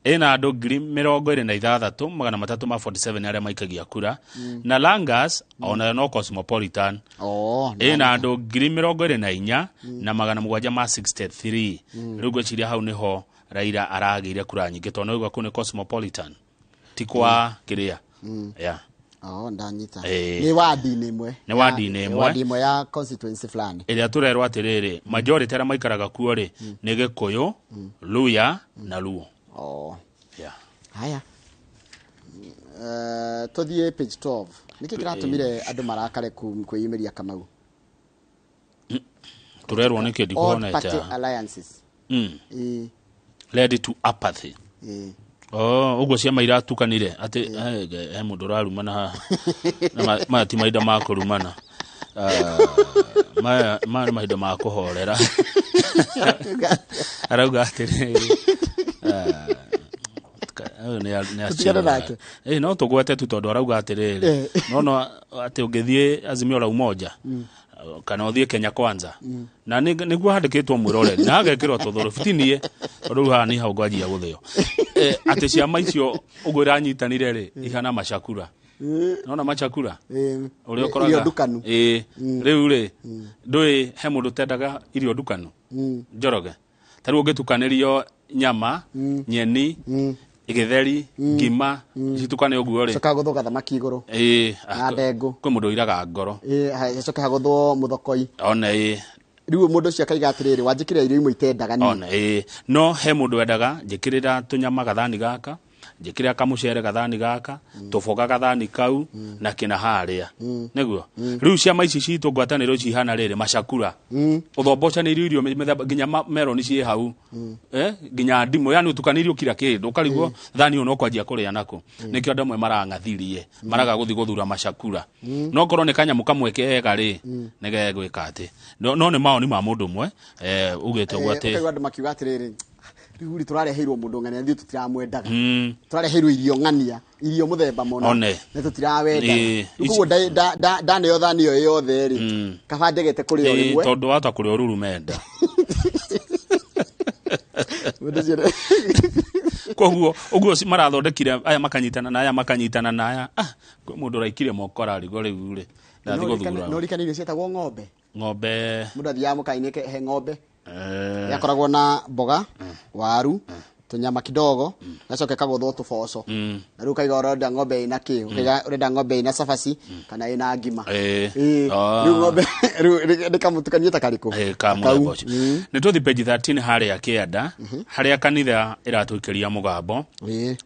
B: Ena ado mirongo ire na ithathatu magana matatu ma 47 aria maikagia kura na Langas ona no cosmopolitan. Ena ado mirongo ire na inya na magana mugwanja ma 63. Rugo chiria hau niho Raila aragire kura nyingi tono igwa kune cosmopolitan tikwa kiria
A: ndanyita ni wadi-ini imwe
B: ni wadi-ini
A: imwe ya constituency fulani
B: iria turerwa atiriri majority ara maikaraga kuo ri ni Gikuyu, Luya na Luo.
A: Haya tuthie page 12 niki kiratumire andu marakare kwiyumiria Kamau
B: turerwa niki ndikuona
A: party alliances
B: led to apathy. Ugo ciama iratukanire ati mundu rarumana na mati maida ma kurumana maida ma kuhorera arauga atiri no tugwete tu tondu arauga atiri no ati ungithie Azimio la Umoja kana uthie Kenya Kwanza na niguo handikitwo mwirore na agekirwo tuthuru fitinie tondu ha ni hau ngwanjia guthio ati ciama icio ugo iranyitanire ri ihana macakura nona macakura uri okoraga riu ri ndui he mundu tendaga irio dukanu Njoroge tari ungitukanirio nyama nyeni igitheri ngima citukane uguo ri
A: coka guthoga thamaki iguru na ndengu
B: kwi mundu iraga ngoro
A: coka haguthwo muthokoi
B: ona
A: riu mundu cia kaiga atiriri wanjikira irio imwe itendaga ni
B: ona no he mundu wendaga njikirira tunyama gathani gaka njikira kamucere gathani gaka tufoga gathani kau na kina haria niguo riu ciama ici citu ngwataniro cihana riri macakura uthomboca ni irio methemba ginya mero ni cie hau ginya ndimo yani utukanirio kila kindu ukarigwo thani uno kwanjia kuria nako nikio ndamwe marang'athirie maraga guthi guthura macakura no korwo ni kanya mukamweke ega ri nige gwika ati no ni maoni ma mundu mwe ugite gwate
A: andu makiuga atiriri riu turareheirwo mundu ng'ania thiu tutiramwendaga turareheirwo irio ng'ania irio muthemba mona na tutirawenda kuko ndaneo thani yo yothe ri kaba ndegete kuri yo rimwe
B: tondu wata kuri oruru menda koguo uguo marathondekire aya makanyitana na aya kwi mundu raikire mokora rigo riu ri ndathi guthura
A: no rikanire cietagwo ng'ombe mundu athia mukainike he ng'ombe yakoragwo na mboga waru tunyama kidogo nacoke kaguthwo tuboco na riu kaiga urenda ng'ombe ina ki urenda ng'ombe ina cabaci kana ina ngima riu ng'ombe ndikamutukanie ta kariku
B: kamuthemboci ni tuthi page 13 haria kianda haria kanitha iratuikiria mugambo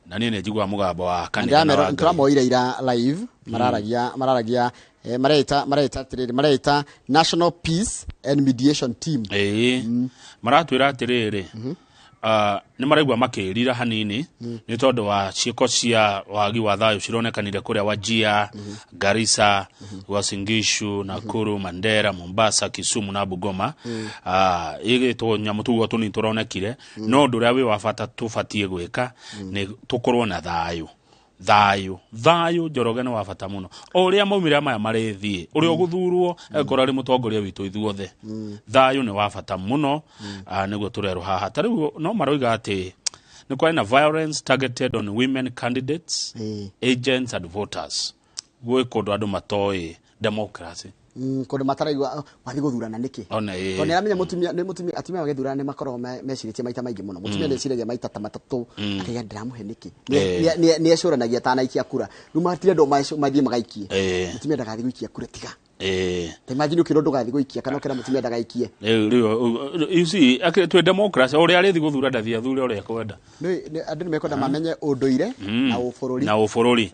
B: na ni njigua mugambo wa kanitha na
A: turamoire ira live mararagia mareta National Peace and Mediation Team
B: maratwira atiriri ni maraigwa makirira hanini ni tondu wa ciiko cia wagi wa thayu cironekanire kuria Wajia Garissa Uasin Gishu Nakuru Mandera Mombasa Kisumu na Bungoma igitwo nyamutugo tuni turonekire no nduria wi wa bata tufatie gwika ni tukorwo na thayu thayo Njoroge nĩ wa bata mũno ũrĩa maumĩrĩra maya marĩthiĩ ũrĩa ũgũthurwo ekora rĩ mũtongoria witũ ithuothe thayo nĩ wa bata mũno nĩguo tũrerwo haha ta rĩu no maroiga atĩ nĩ kwari na violence targeted on women candidates agents and voters gwĩ kũndũ andũ matoĩ democracy
A: kũndũ mataraigua wathi gũthurana nĩkĩ tondũ nĩramenya mũtumia atumia magĩthurana nĩ makoragwo mecirĩtie maita maingĩ mũno mũtumia nĩeciragia maita ta matatũ akaiga ndĩramũhe nĩkĩ nĩecũranagia atanaikia kura rĩu matirenda mathiĩ magaikie mũtumia ndagathiĩ gũikia kura tiga imagine ukiro ndugathi guikia kana ukira mutumia ndagaikie
B: you see twĩ democracy ũrĩa arĩthi gũthura ndathia thure ũrĩa kwenda
A: andũ nĩmekwenda mamenye ũndũire na ũbũrũri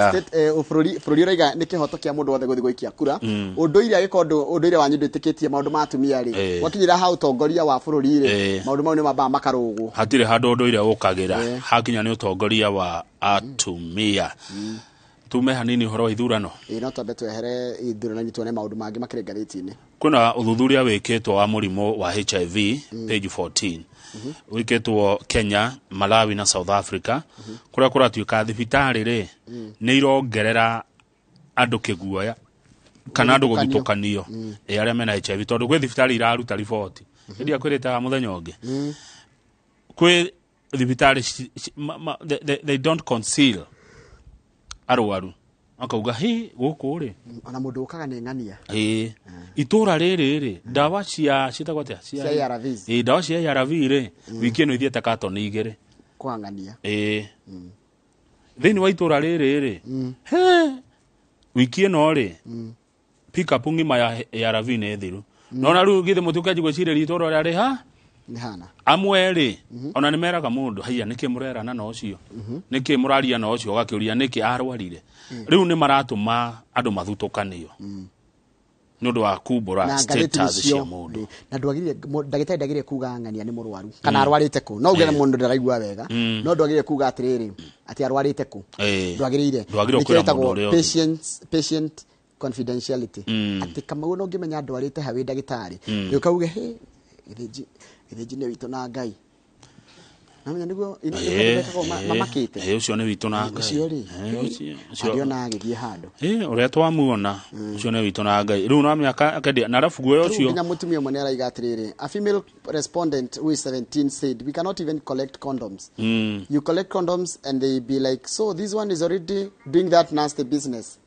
B: state
A: ũbũrũri ũraiga nĩ kĩhoto kĩa mũndũ wothe gũthi gũikia kura ũndũire agĩkorwo ũndũire wanyu ndĩtĩkĩtie maũndũ ma atumia rĩ wakinyira hau ũtongoria wa bũrũri rĩ maũndũ mau nĩ mambaga makarũgwo
B: hatirĩ handũ ũndũire ũkagĩra hakinya nĩ ũtongoria wa atumia tume hanini horo wa ithurano
A: no twambe twehere ithurano tuone maũndũ mangĩ makĩrĩ ngathĩti-inĩ
B: kuna uthuthuria wĩkĩtwo wa mũrimũ wa HIV page 14 wĩkĩtwo Kenya, Malawi na South Africa kũrĩa kũratuĩka thibitarĩ rĩ nĩ irongerera andũ kĩguoya kana andũ gũthitũkanio arĩa mena HIV tondũ gwĩ thibitarĩ iraruta riboti hĩndĩ akwĩrĩtaga mũthenya ũngĩ kwĩ thibitarĩ they don't conceal arwaru akauga gũkũ rĩ
A: ona mũndũ ũkaga nĩ ng'ania
B: itũra rĩrĩ ndawa ciatagwo atĩa
A: cia ARVs
B: ndawa cia ARV rĩ wiki ĩno ithiĩte katoni 2
A: kwang'ania
B: thĩinĩ wa itũra rĩrĩ wiki ĩno rĩ pick up ngima ya ARV nĩ thiru nona rĩu githĩ mũtukaji gwĩcirĩria itũra rĩa rĩ
A: nihana
B: amwe rĩ ona nĩmeraga mũndũ haiya nĩkĩ mũrerana na ũcio nĩkĩ mũraria na ũcio gakĩũria nĩkĩ arwarire rĩu nĩ maratũma andũ mathutũkanio nĩ ũndũ wa kumbũra status cia mũndũ
A: na ndagĩtarĩ ndagĩrĩire kuga ng'ania nĩ mũrwaru kana arwarĩte kũ no ũgere mũndũ ndaraigua wega no ndagĩrĩire kuga atĩrĩrĩ atĩ arwarĩte kũ ndagĩrĩire patient confidentiality atĩ kama no ngĩmenya ndwarĩte hawe ndagĩtarĩ ũkauge ithĩnji nĩ witũ na Ngai namenya nĩguo mamakĩte
B: ũcio nĩ witũ na Ngai
A: ũcio rĩ ariona agĩthiĩ handũ
B: ũrĩa twamuona ũcio nĩ witũ na Ngai rĩu no mĩaka akendia na arabu guoya ũcio
A: nginya mũtumia ũmwe nĩ araiga atĩrĩrĩ a female respondent who is 17 said we cannot even collect condoms you collect condoms and they be like so this one is already doing that nasty business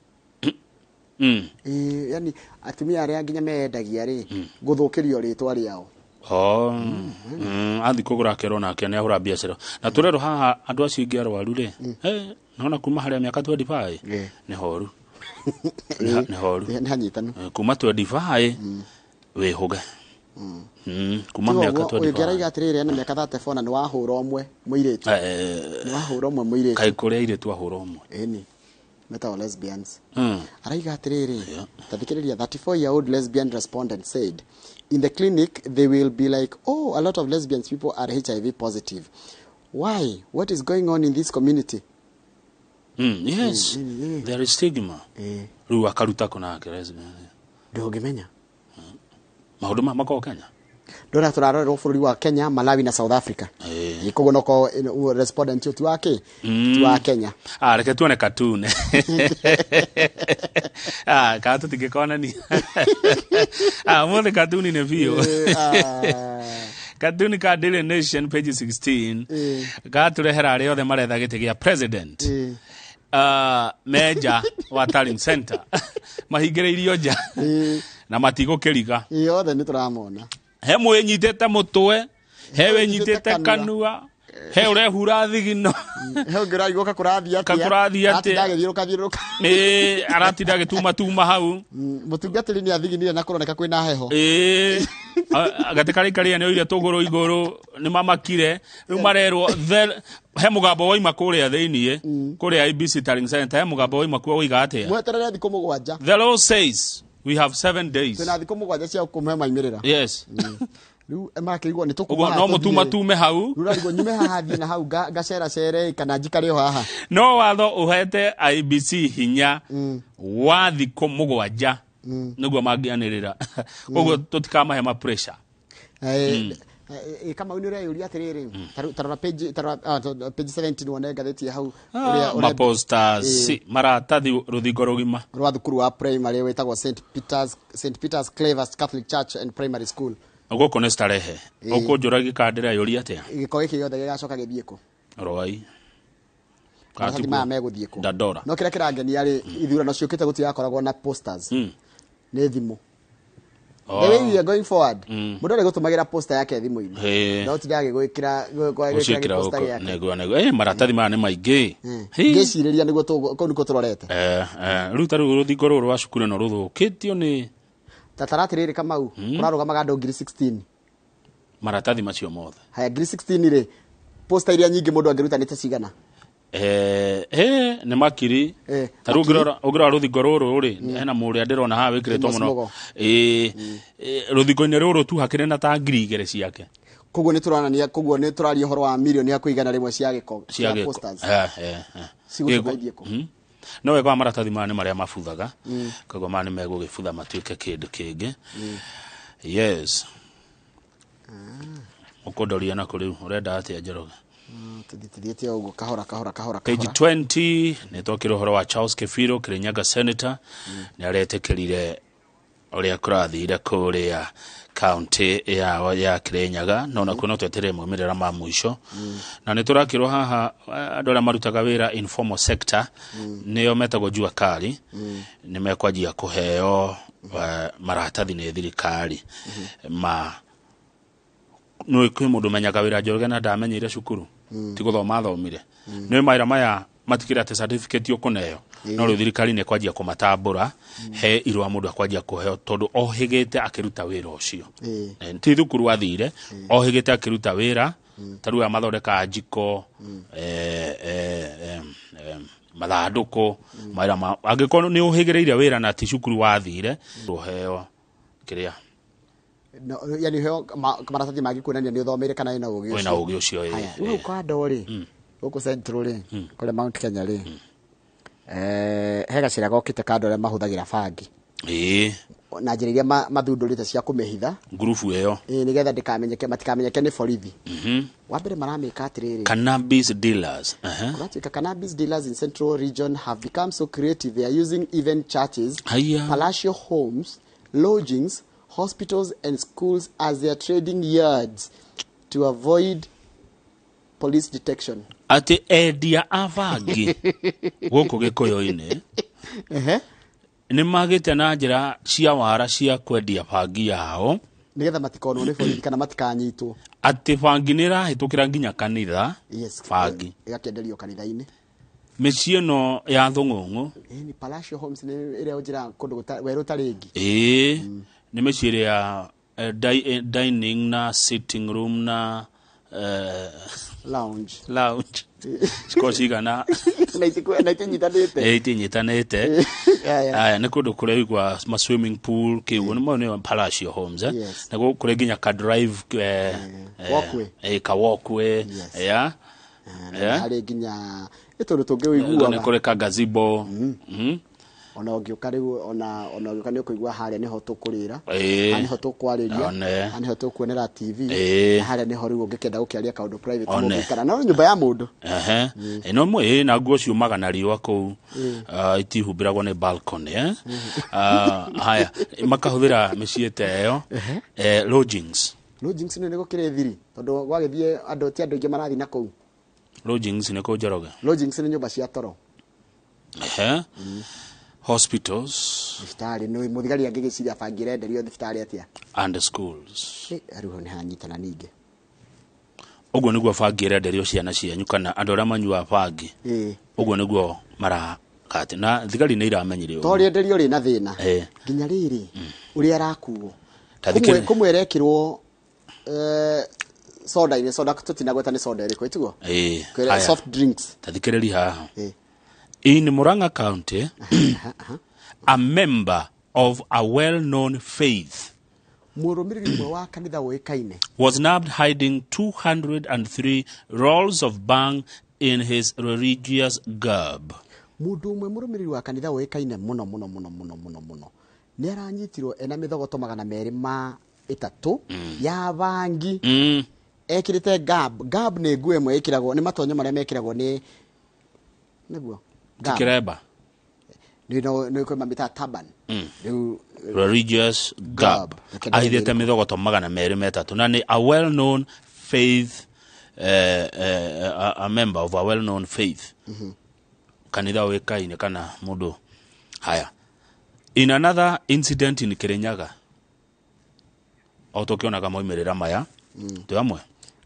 A: yani atumia arĩa nginya mendagia rĩ gũthũkĩrio rĩtwa rĩao
B: athi kũgũra kero nake nĩ ahũra biacara na tũrero haha andũ acio ingĩ arwaru rĩ naona kuma harĩa mĩaka 25 nĩ horu
A: nĩ hanyitanu
B: kuma 25 wĩhũge kuma mĩaka 25
A: ũngĩraiga atĩrĩrĩ na mĩaka 34 na nĩ wahũra ũmwe mũirĩtu
B: kaĩ kũrĩa airĩtu ahũra ũmwe
A: ĩni metao lesbians araiga atĩrĩrĩ tathikĩrĩria 34-year-old lesbian respondent said in the clinic they will be like a lot of lesbians people are HIV positive why what is going on in this community
B: yes there is stigma rĩu akaruta kũnake lesbian
A: ndũngĩmenya
B: maũndũ makoo Kenya
A: ndona tũrarorerwo bũrũri wa Kenya, Malawi na South Africa koguo noko respondent tu wake tu wa Kenya
B: reke tuone cartoon ka tũtingĩkona ni mũthĩ cartoon nĩ biũ cartoon ka Daily Nation page 16 gatũrehera arĩa othe maretha gĩtĩ gĩa president meja wa Tallying Center mahingĩrĩirio nja na matigũkĩriga
A: othe nĩ tũramona
B: he mwĩnyitĩte mũtwe he wĩnyitĩte kanua he ũrehura thigino
A: he ũngĩraigũka kũrathiĩ
B: atĩa aratinda agĩtuma hau
A: mũtungatĩri nĩ athiginire na kũroneka kwĩna heho
B: gatĩkarĩkarĩa nĩ oire tũgũrũ igũrũ nĩ mamakire rĩu marerwo he mũgambo waima kũrĩa thĩiniĩ kũrĩa IBC Tallying Center he mũgambo waima kuo ũiga atĩa
A: mweterere thikũ mũgwanja
B: the law says we have 7 days
A: twĩna thikũ mũgwanja cia kũmhe maimĩrĩra
B: yes
A: rĩu makĩigua nĩ tũkuma
B: no mũtume hau
A: rĩu narigwo nyume haha thiĩ na hau gaceracere kana njikare o haha
B: no watho ũhete IBC hinya wa thikũ mũgwanja nĩguo mangĩanĩrĩra ũguo tũtikamahe ma pressure
A: kama unire yuri atiriri tarora page 17 wone gatheti hau
B: ma posters maratathi ruthingo rugima
A: rwa thukuru wa primary wetagwo St Peter's Clavers Catholic Church and Primary School
B: ogoko ne starehe okonjuragi kandira yuri atia
A: giko giki yothe gigacoka githieko
B: roi
A: kati ma meguthieko
B: dadora
A: no kira kirangeni ari ithurano ciukite gutigakoragwo na posters ne thimu the way we are going forward mundu ari gutumagira poster yake thimu-ini no tidage gwikira poster yake
B: nego maratathi ma ne maingi
A: ngiciriria niguo ko niko turorete
B: ruta ruthingo ruru wa cukuru no ruthukitio ni
A: tataratiriri Kamau kurarugamaga andu 16
B: maratathi macio mothe
A: haya 16 ri poster iria nyingi mundu angirutanite cigana
B: ne makiri tarugirora ruthingo ruru ri hena muria ndirona ha wikiretwo muno ruthingo-ini ruru tu hakire na ta ngiri igere ciake
A: koguo ni turanania koguo ni turaria horo wa milioni ya kuigana rimwe cia giko cia posters ciguteithie ko
B: no wega maratathi mane maria mabuthaga koguo mane megugibutha matuike kindu kingi yes ukondoria na kuri urenda atia Njoroge
A: tudithiete ugo kahora
B: page 20 ni tokiro horo wa Charles Kefiro Kirinyaga senator ni aretekerire uria kurathire kuria county ya Kirinyaga nona kuno twetere mumirira ma mwisho na ni turakirwo haha andu aria marutaga wira informal sector niyo metagwo jua kali ni mekwajia kuheo maratathi ni thirikari ma no ikwe mundu menyaga wira Njoroge na ndamenyire cukuru ti guthoma thomire no maira maya matikira ate certificate yokuneyo no ru thirikari ne kwajia kumatambura he irwa mundu akwajia kuheo tondu ohigite akiruta wira ucio ti thukuru athire ohigite akiruta wira taruya mathondeka njiko mathanduku maira angikono ni uhigireire wira na ti cukuru wathire ruheo kiria
A: no yani heo maratathi magi kuonania ni uthomere kana ina ugi ucio
B: wina ugi ucio
A: we kwa ndori uko central ri kule Mount Kenya ri hega cira gokite kando re mahuthagira bangi na njira iria mathundurite cia kumehitha
B: grupu eyo
A: nigetha ndikamenyeke matikamenyeke ni borithi wambere maramika atiriri
B: cannabis dealers
A: cannabis dealers in Central region have become so creative. They are using even churches, palatial homes, lodgings, hospitals and schools as their trading yards to avoid police detection.
B: Ati edia avangi goko gikoyo-ini ni magite na njira cia wara cia kwendia bangi yao
A: nigetha matikono ni borithi kana matikanyitwo
B: ati bangi ni rahitukira nginya kanitha bangi
A: igakenderio kanitha-ini
B: micii no ya thung'ung'u
A: ni palatial homes ni iria njira kundu weru taringi
B: ni micii ya dining na sitting room na
A: lounge
B: Sikocigana
A: na
B: itinyitanite aya ni kundu kuria igwa ma swimming pool kiugo ni palatial homes na kuria nginya ka drive ka walkway
A: hari nginya itundu tungi wiguaga
B: ni kuria ka gazebo
A: ona ungiuka riu ona ungiuka ni kuigua haria niho tukurira niho tukwariria niho tukuonera TV haria niho riu ungikenda gukiaria kaundu private mundu kana no nyumba ya mundu
B: no mwe na nguo ciumaga na riwa ku itihumbiragwo ni balcony haya makahuthira miciete yo lodgings
A: ni gukire thiri tondu gwagithie andu ti andu ingi marathi na ku
B: lodgings ni ku Njoroge
A: lodgings ni nyumba cia toro
B: hospitals
A: hospitali no muthigari angigiciria bangire nderio hospitali atia
B: and schools
A: ariho ni hanyitana ninge
B: uguo niguo bangire nderio ciana cianyu kana andu aria manyua bangi uguo niguo mara kati na thigari ni iramenyire uguo
A: tori nderio ri na thina nginya riri uri arakuo kumwerekirwo soda tutinagweta ni soda iriko itugo soft drinks
B: tathikiriri haha in Murang'a County, a member of a well-known faith was nabbed hiding 203 rolls of bang in his religious garb.
A: Mundu umwe murumiriri wa kanitha wekaine muno ni aranyitirwo ena mithogoto 200 ma 3 ya bangi ekirite gab ni nguo imwe ikiragwo ni matonyo maria mekiragwo ni niguo
B: kireba
A: ni ko mamita turban
B: religious garb aithete mithogoto 200 na ni a well known faith a member of a well known faith kanitha wekaine kana mundu haya. In another incident in Kirinyaga autokiona moimerera maya twamwe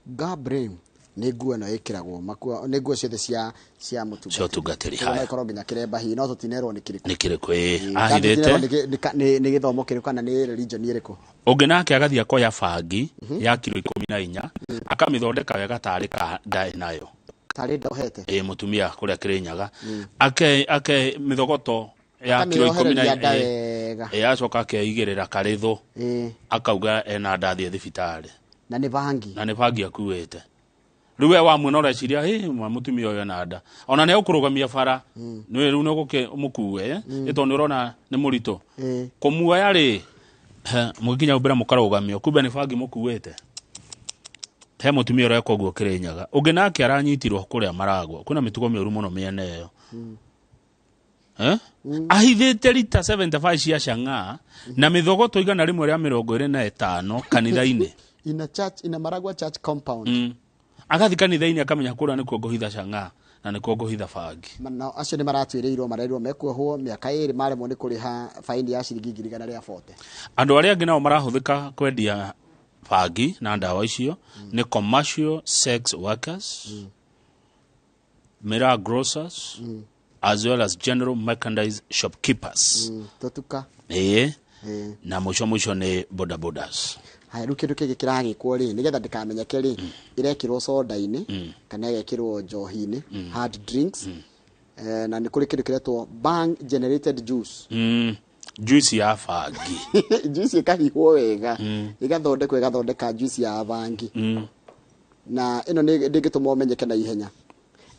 A: Gabriel ni nguo no ikiragwo makua ni nguo ciothe cia
B: mutungatiri haya
A: ikorwo nginya kiremba hi no tutinerwo ni
B: kiriku ahithete
A: ni githomo kiriku kana ni religion iriku
B: ungi nake agathia koya bangi ya kilo 14 akamithondeka wega tari ka ndae nayo
A: tari ndohete
B: mutumia kuria Kirinyaga ake mithogoto ya kilo 14 yacoka akeigirira karithu akauga ena ndathie thibitari
A: na ni bangi akuite riwe wa mwe no reciria mutumia uyo na nda ona ne ukurugamia bara ni riu no guke mukuwe ito ni urona ni murito kumuoya ri mugikinya ubira mukarugamio kumbe ni bangi mukuwete he mutumia uyo koguo Kirinyaga ungi nake aranyitirwo kuria Maragwa kuna mitugo mioru muno miene yo ahithite lita 75 cia Chang'aa na mithogoto igana rimwe ria 25 kanitha-ini ina Maragwa church compound
B: agathi kanitha-ini akamenya kura ni kuo nguhitha Chang'aa na ni kuo nguhitha bangi
A: no acio ni maratwirirwo marerwo mekuohwo miaka 2 maremwo ni kuriha faini ya ciringi 140
B: andu aria angi nao marahuthika kwendia bangi na ndawa icio ni commercial sex workers mirror grocers as well as general merchandise shopkeepers
A: totuka
B: na mwisho ni bodabodas.
A: Haya ruke kiragikwo ri nigetha ndikamenyeke ri irekirwo soda-ini kana irekirwo njohi-ini hard drinks na ni kuri kindu kiretwo bang generated juice
B: juice ya bangi
A: juice ikahihwo wega igathondeka juice ya bangi na ino ni ndingituma umenyeke na ihenya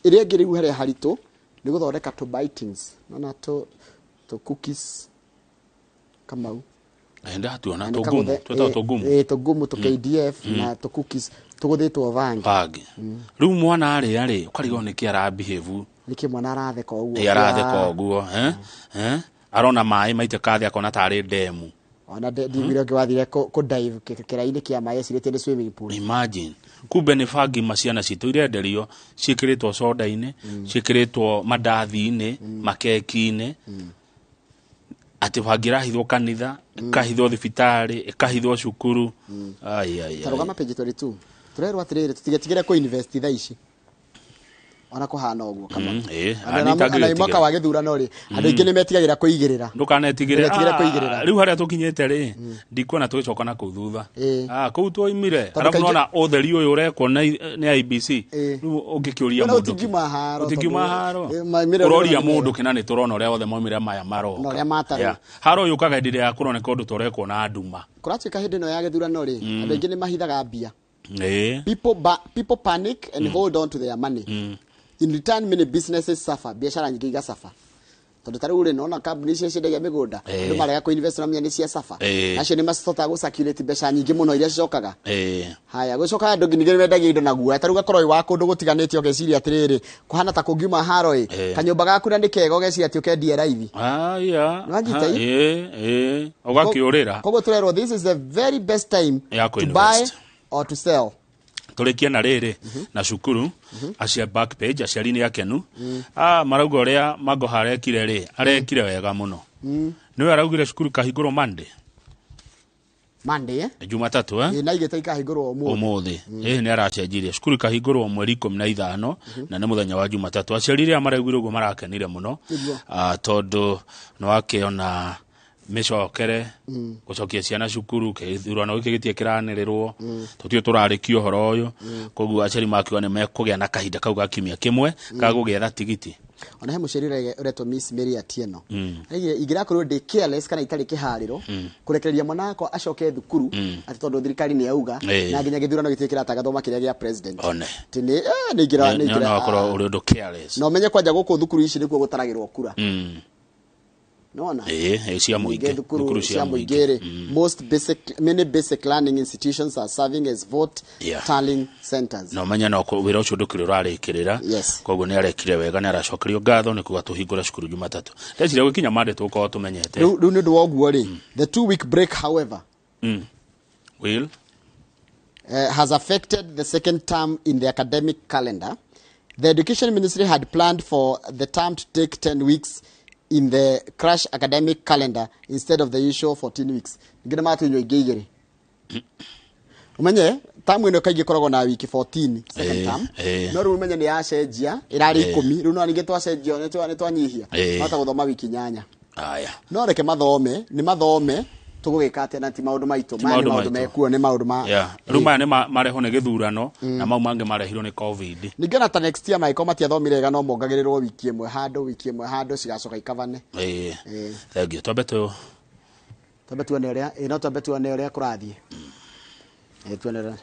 A: iria ngiriu haria harito ni guthondeka to bitings na to cookies kamau
B: enda tuona togumu
A: togumu to KDF na to cookies tuguthitwo bangi riu
B: mwana ari ukarigo ni kiara behave
A: niki mwana aratheka uguo
B: arona mai maite kathi akona tari demu
A: ona ndivire ngiwathire ku dive kiraini kia mai cirite ni swimming pool.
B: Imagine kumbe ni bangi maciana citu irenderio cikiritwo soda-ini cikiritwo mandathi-ini makeki-ini ati bangira hithwo kanitha kahithwo thibitari kahithwo cukuru
A: tarugama page 22 turerwa atiriri tutigetigire ku invest tha ici ona kuhana uguo kama ana mwaka wa githurano ri andu ingi ni metigagira kuigirira
B: ndukanetigire riu haria tukinyete ri ndikuona tugicoka na kuthutha kuu tuoimire arabu nona utheri uyu urekwo ni IBC riu ungikiuria mundu utingiuma haro uroria mundu kina ni turona uria othe maumire maya maro
A: no ria matari
B: haro yukaga ndire ya kuroneka undu turekwo na nduma
A: kuratuika hindi no ya githurano ri andu ingi ni mahithaga mbia people panic and hold on to their money. In return, many businesses suffer. Biashara nyingi ga suffer. Tondu tari uri nona company cia ciendagia migunda. Andu marega ku invest na menya cia suffer. Acio ni macitota gu circulate mbeca nyingi muno iria cicokaga. Haya gucoka andu ngi mendagia indo na guo. Tari ugakorwo wa kundu gutiganite ogeciria atiriri kuhana ta kungiuma haro kanyumba gaku na ndikega ogeciria ati ukendia raithi.
B: Ugakiurira.
A: Koguo turerwo this is the very best time to buy or to sell.
B: Tulikia na riri na cukuru acia back page aciari ni akenu marauga uria mago harekire ri arekire wega muno niwe araugire cukuru kahingurwo Monday Jumatatu
A: na igete ikahingurwo
B: umuthi ni aracenjirie cukuru kahingurwo mweri 15 na ni muthenya wa Jumatatu aciari ria maraugire uguo marakenire muno tondu no akiona micokere gucokia ciana cukuru kithurano giki gitie kiranirerwo tutio turarikio horo uyu koguo acari makiwa ni mekugia na kahinda kau gakimia kimwe kagugietha tigiti
A: ona he mucerire uretwo Miss Mary Atieno igira korwo ndi careless kana itari kihariro kurekereria mwana wako acoke thukuru ati tondu thirikari ni yauga na nginya githurano gitie kiratagatho kiria gia president tini ni igira
B: no akorwo uri undu careless
A: no menye kwanja guku thukuru ici nikuo gutaragirwo kura Naona?
B: Cia muingi.
A: Thukuru cia muingi. Many basic learning institutions are serving as vote tallying centers.
B: No manya no wira ucio ndukire urarikirira. Koguo ni arekire wega ni aracokerio ngatho ni kuga tuhingura cukuru Jumatatu. Ndecire gwikinya mande tuko tumenyete.
A: Riu ni nduoguo ri. The 2-week break however
B: will
A: has affected the second term in the academic calendar. The Education Ministry had planned for the term to take 10 weeks in the crash academic calendar instead of the usual 14 weeks. Ngina matu nyo igigiri. Umenye, tamu ino kaigi koragwo na wiki 14 second term. No riu umenye ni yacenjia, irari 10, riu no ninge twacenjia, ni twanyihia. Mata guthoma wiki 8.
B: Aya.
A: No reke mathome, ni mathome tugwika ate na ti maundu maitu maundu mekuo ni maundu ma
B: ruma ni mareho ne githurano na mau mange marehiro ni covid
A: ningena ta next year maiko matiathomire ga no mongagirirwo wiki imwe hando cigacoka ikavane
B: thank you tobeto
A: ne ria no tobeto ne ria kurathie tuonera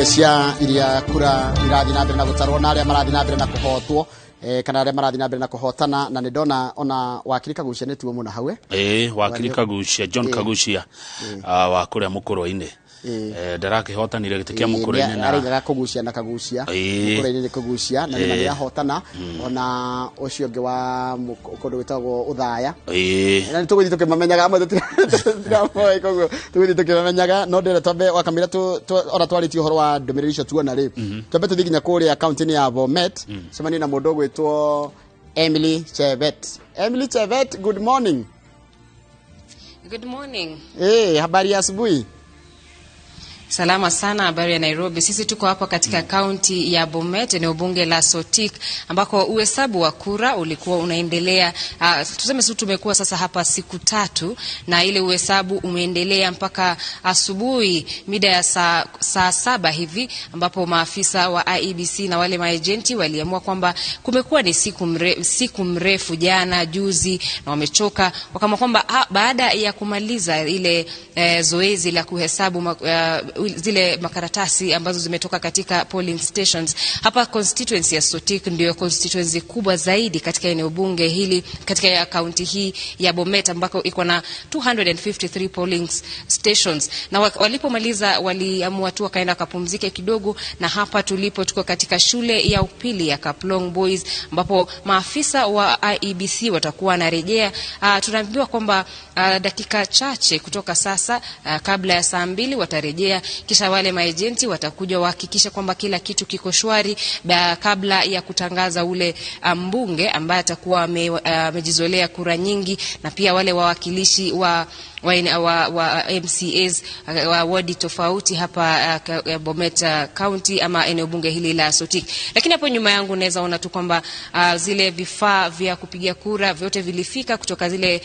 A: cia iria kura irathi na mbere na gutarwo na aria marathi na mbere na kuhotwo kana aria marathi na mbere na kuhotana na ndona ona wakiri Kagucia netuo muna hawe
B: wakiri Kagucia John Kagucia wa kuria Mukuru-ini ndarakihotanire gite kia Mukuru-ini
A: na arigaga Kugucia na Kagucia Mukuru-ini ni Kugucia na nĩ ahotana ona ucio ngi wa kundu witagwo Uthaya na nĩ tuguthi tukimamenyaga amwe tutigamo koguo tuguthi tukimamenyaga no ndere twambe wakamira ona twarĩtio horo wa ndũmĩrĩri icio tuona rĩ twambe tuthi nginya kũrĩa kaunti-inĩ ya Bomet cemania na mũndũ gwĩtwo Emily Chevet. Emily Chevet, good morning.
D: Good morning.
A: Habari ya asubuhi?
D: Salama sana, habari ya Nairobi. Sisi tuko hapa katika kaunti ya Bomet, eneo bunge la Sotik, ambako uhesabu wa kura ulikuwa unaendelea. Tuseme sisi tumekuwa sasa hapa siku 3 na ile uhesabu umeendelea mpaka asubuhi mida ya saa 7 hivi, ambapo maafisa wa IEBC na wale maagenti waliamua kwamba kumekuwa ni siku mrefu jana juzi na wamechoka, wakama kwamba baada ya kumaliza ile zoezi la kuhesabu zile makaratasi ambazo zimetoka katika polling stations hapa constituency ya Sotik, ndio constituency kubwa zaidi katika eneo bunge hili katika kaunti hii ya Bomet, ambako iko na 253 polling stations. Na walipomaliza waliamua tu wakaenda kapumzike kidogo, na hapa tulipo tuko katika shule ya upili ya Kaplong Boys, ambapo maafisa wa IEBC watakuwa narejea. Tunaambiwa kwamba dakika chache kutoka sasa, kabla ya saa 2 watarejea, kisha wale maagenti watakuja wahakikisha kwamba kila kitu kiko shwari kabla ya kutangaza ule mbunge ambaye atakuwa amejizolea kura nyingi, na pia wale wawakilishi wa MCAs wa wadi tofauti hapa Bomet County ama eneo bunge hili la Sotik. Lakini hapo nyuma yangu naweza ona tu kwamba zile vifaa vya kupiga kura vyote vilifika kutoka zile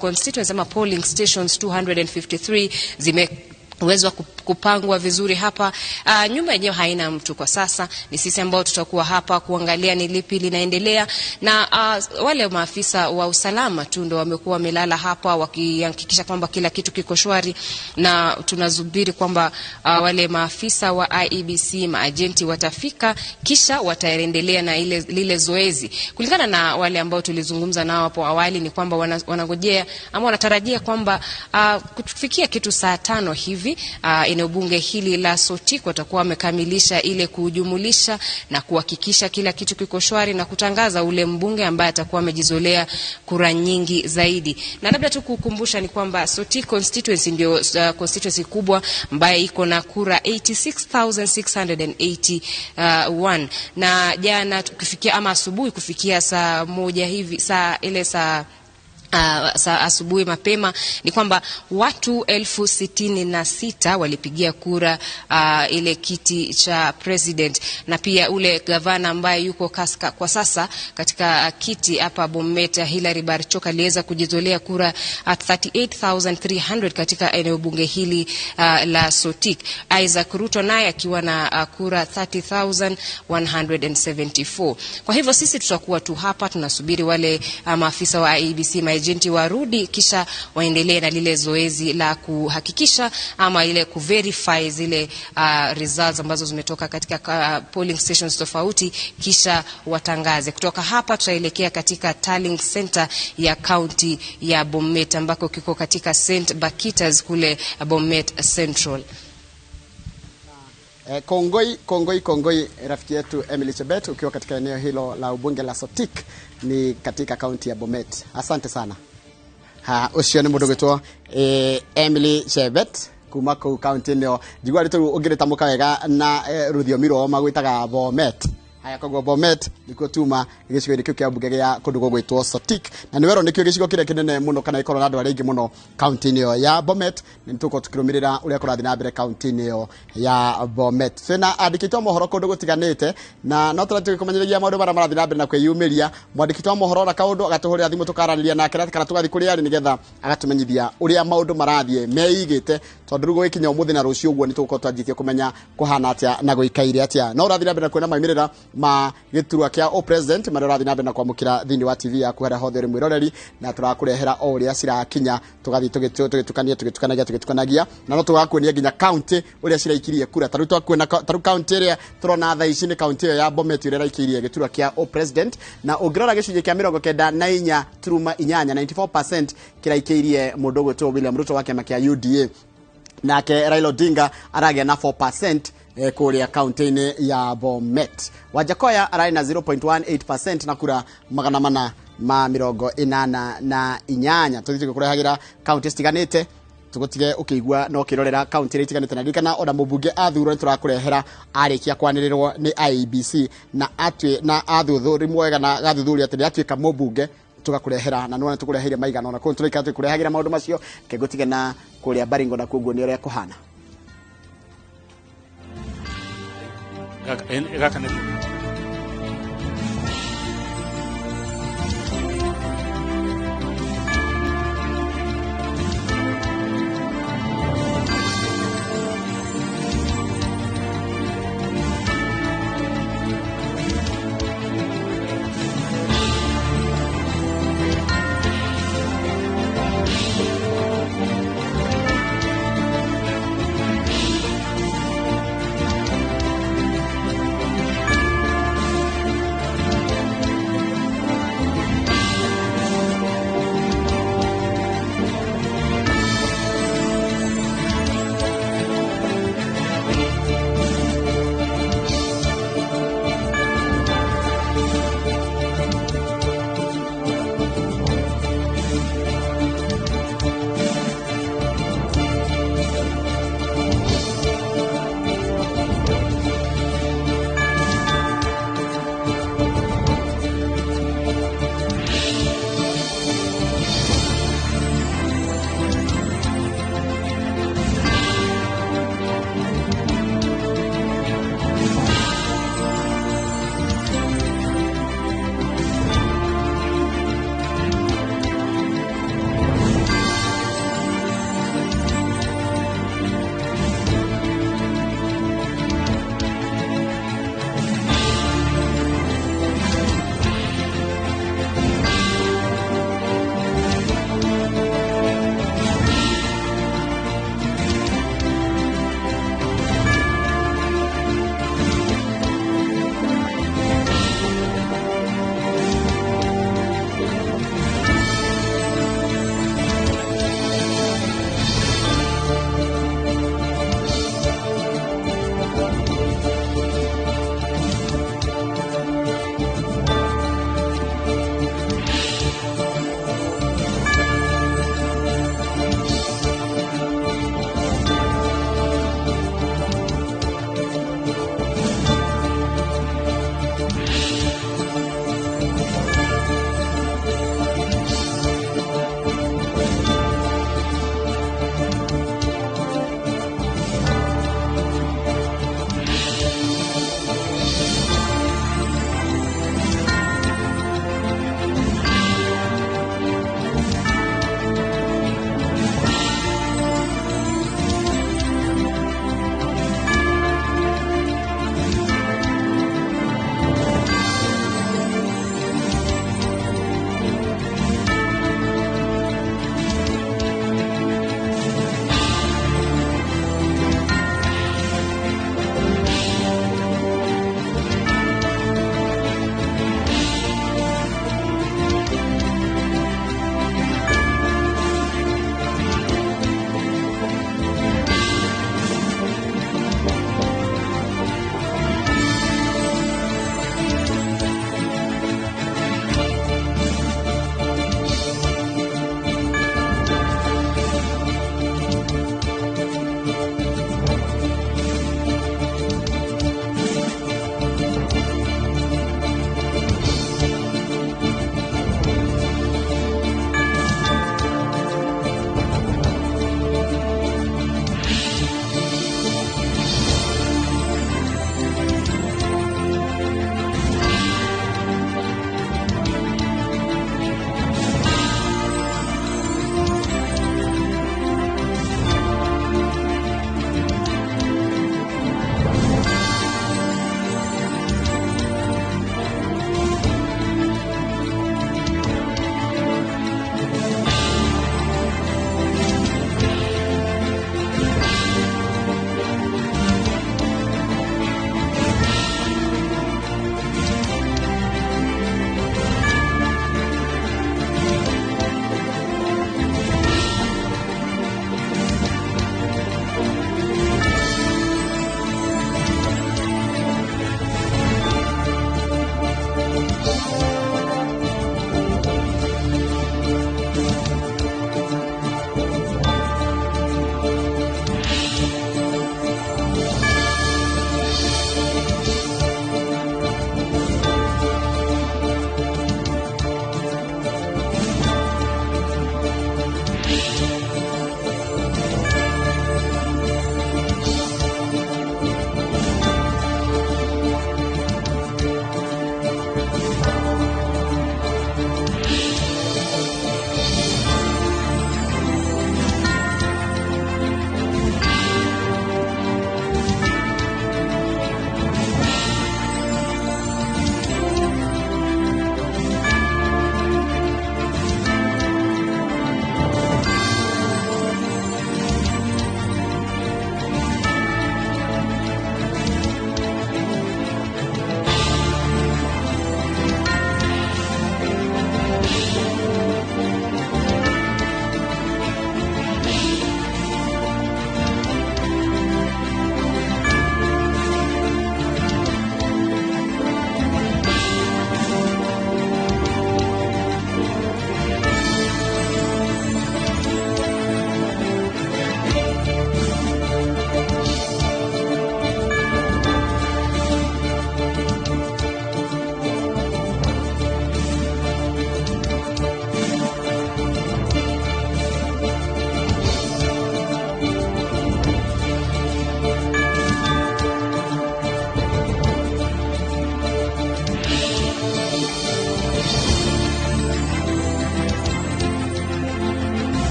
D: constituency ama polling stations 253 uwezo kupangwa vizuri hapa. Nyumba yenyewe haina mtu kwa sasa, ni sisi ambao tutakuwa hapa kuangalia ni lipi linaendelea, na wale maafisa wa usalama tu ndio wamekuwa wamelala hapa wakihakikisha kwamba kila kitu kiko shwari, na tunazubiri kwamba wale maafisa wa IEBC maagenti watafika, kisha wataendelea na lile zoezi. Kulingana na wale ambao tulizungumza nao hapo awali ni kwamba wanangojea ama wanatarajia kwamba kufikia kitu saa 5 hivi eneo bunge hili la Sotik watakuwa wamekamilisha ile kujumulisha na kuhakikisha kila kitu kiko shwari na kutangaza ule mbunge ambaye atakuwa amejizolea kura nyingi zaidi. Na labda tu kukumbusha ni kwamba Sotik constituency ndio constituency kubwa ambaye iko na kura 86,681, na jana tukifikia ama asubuhi kufikia saa 1 hivi saa asubuhi mapema ni kwamba watu 66,000 walipigia kura ile kiti cha president, na pia ule gavana ambaye yuko kwa sasa katika kiti hapa Bomet Hilary Barchoka aliweza kujizolea kura 38,300 katika eneo bunge hili la Sotik. Isaac Ruto naye akiwa na kura 30,174. Kwa hivyo sisi tutakuwa tu hapa tunasubiri wale maafisa wa IEBC maagenti warudi, kisha waendelee na lile zoezi la kuhakikisha ama ile kuverify zile results ambazo zimetoka katika polling stations tofauti, kisha watangaze. Kutoka hapa tutaelekea katika tallying center ya county ya Bomet ambako kiko katika St. Bakitas kule Bomet Central.
A: Kongoi rafiki yetu Emily Chevet, ukiwa katika eneo hilo la ubunge la Sotik ni katika kaunti ya Bomet. Asante sana. Ucio ni mundu gwitwo Emily Chevet kuma ku kaunti neo jigwa ritu ungirita muka wega na ruthiomi rwo magwitaga Bomet. Haya koguo Bomet nikuo tuma gicigo gikio kia mbunge ya kundu gwitwo Sotik, na ni wero nikio gicigo kire kinene muno kana ikoro na andu aringi muno kaunti neo ya Bomet. Ni tuko tukirumirira uria kurathi na mbere kaunti neo ya Bomet. Fena andikitwo mohoro kundu gutiganite na no turati kumenyerera maundu bara marathi na mbere na kwiyumiria. Mwandikitwo mohoro na kaundu agatuhurira thimu tukaraniria nake kana tugathi kuri ari nigetha agatumenyithia uria maundu marathie meigite, tondu rugo ikinya umuthi na rucio uguo ni tuko twanjitie kumenya kuhana atia na guikaire atia. No urathi na mbere na kuona maimirira ma giturwa kia o president marora thina na kwamukira thini wa TV ya kuhera hothe ri mwiroreri na turakurehera o uria cirakinya tugathi tugitukanagia na no tugakuonia nginya county uria ciraikirie kura taru twakuona taru county ria turona tha ici ni county ya Bomet uria raikirie giturwa kia o president na ungirora gicunje kia 94 turuma inyanya 94% kiraikirie mundu gutwo William Ruto wake makia UDA nake Raila Odinga aragia na 4% kuria kaunti-ini ya Bomet. Wajakoya arai na 0.18% na kura 488 tuthite kurehagira kaunti stiganite tugutige ukigwa no kirorera kaunti itiganite na dikana ona mubunge athuro turakurehera arikia kwanirirwo ni IEBC na atwe na athuthu mwega na gathuthuria ati atwika mubunge tugakurehera na none tukureheire maigana ona kuntu rika tukurehagira maundu macio kegutige na kuria Baringo na kuguo ni uria kuhana
B: gaka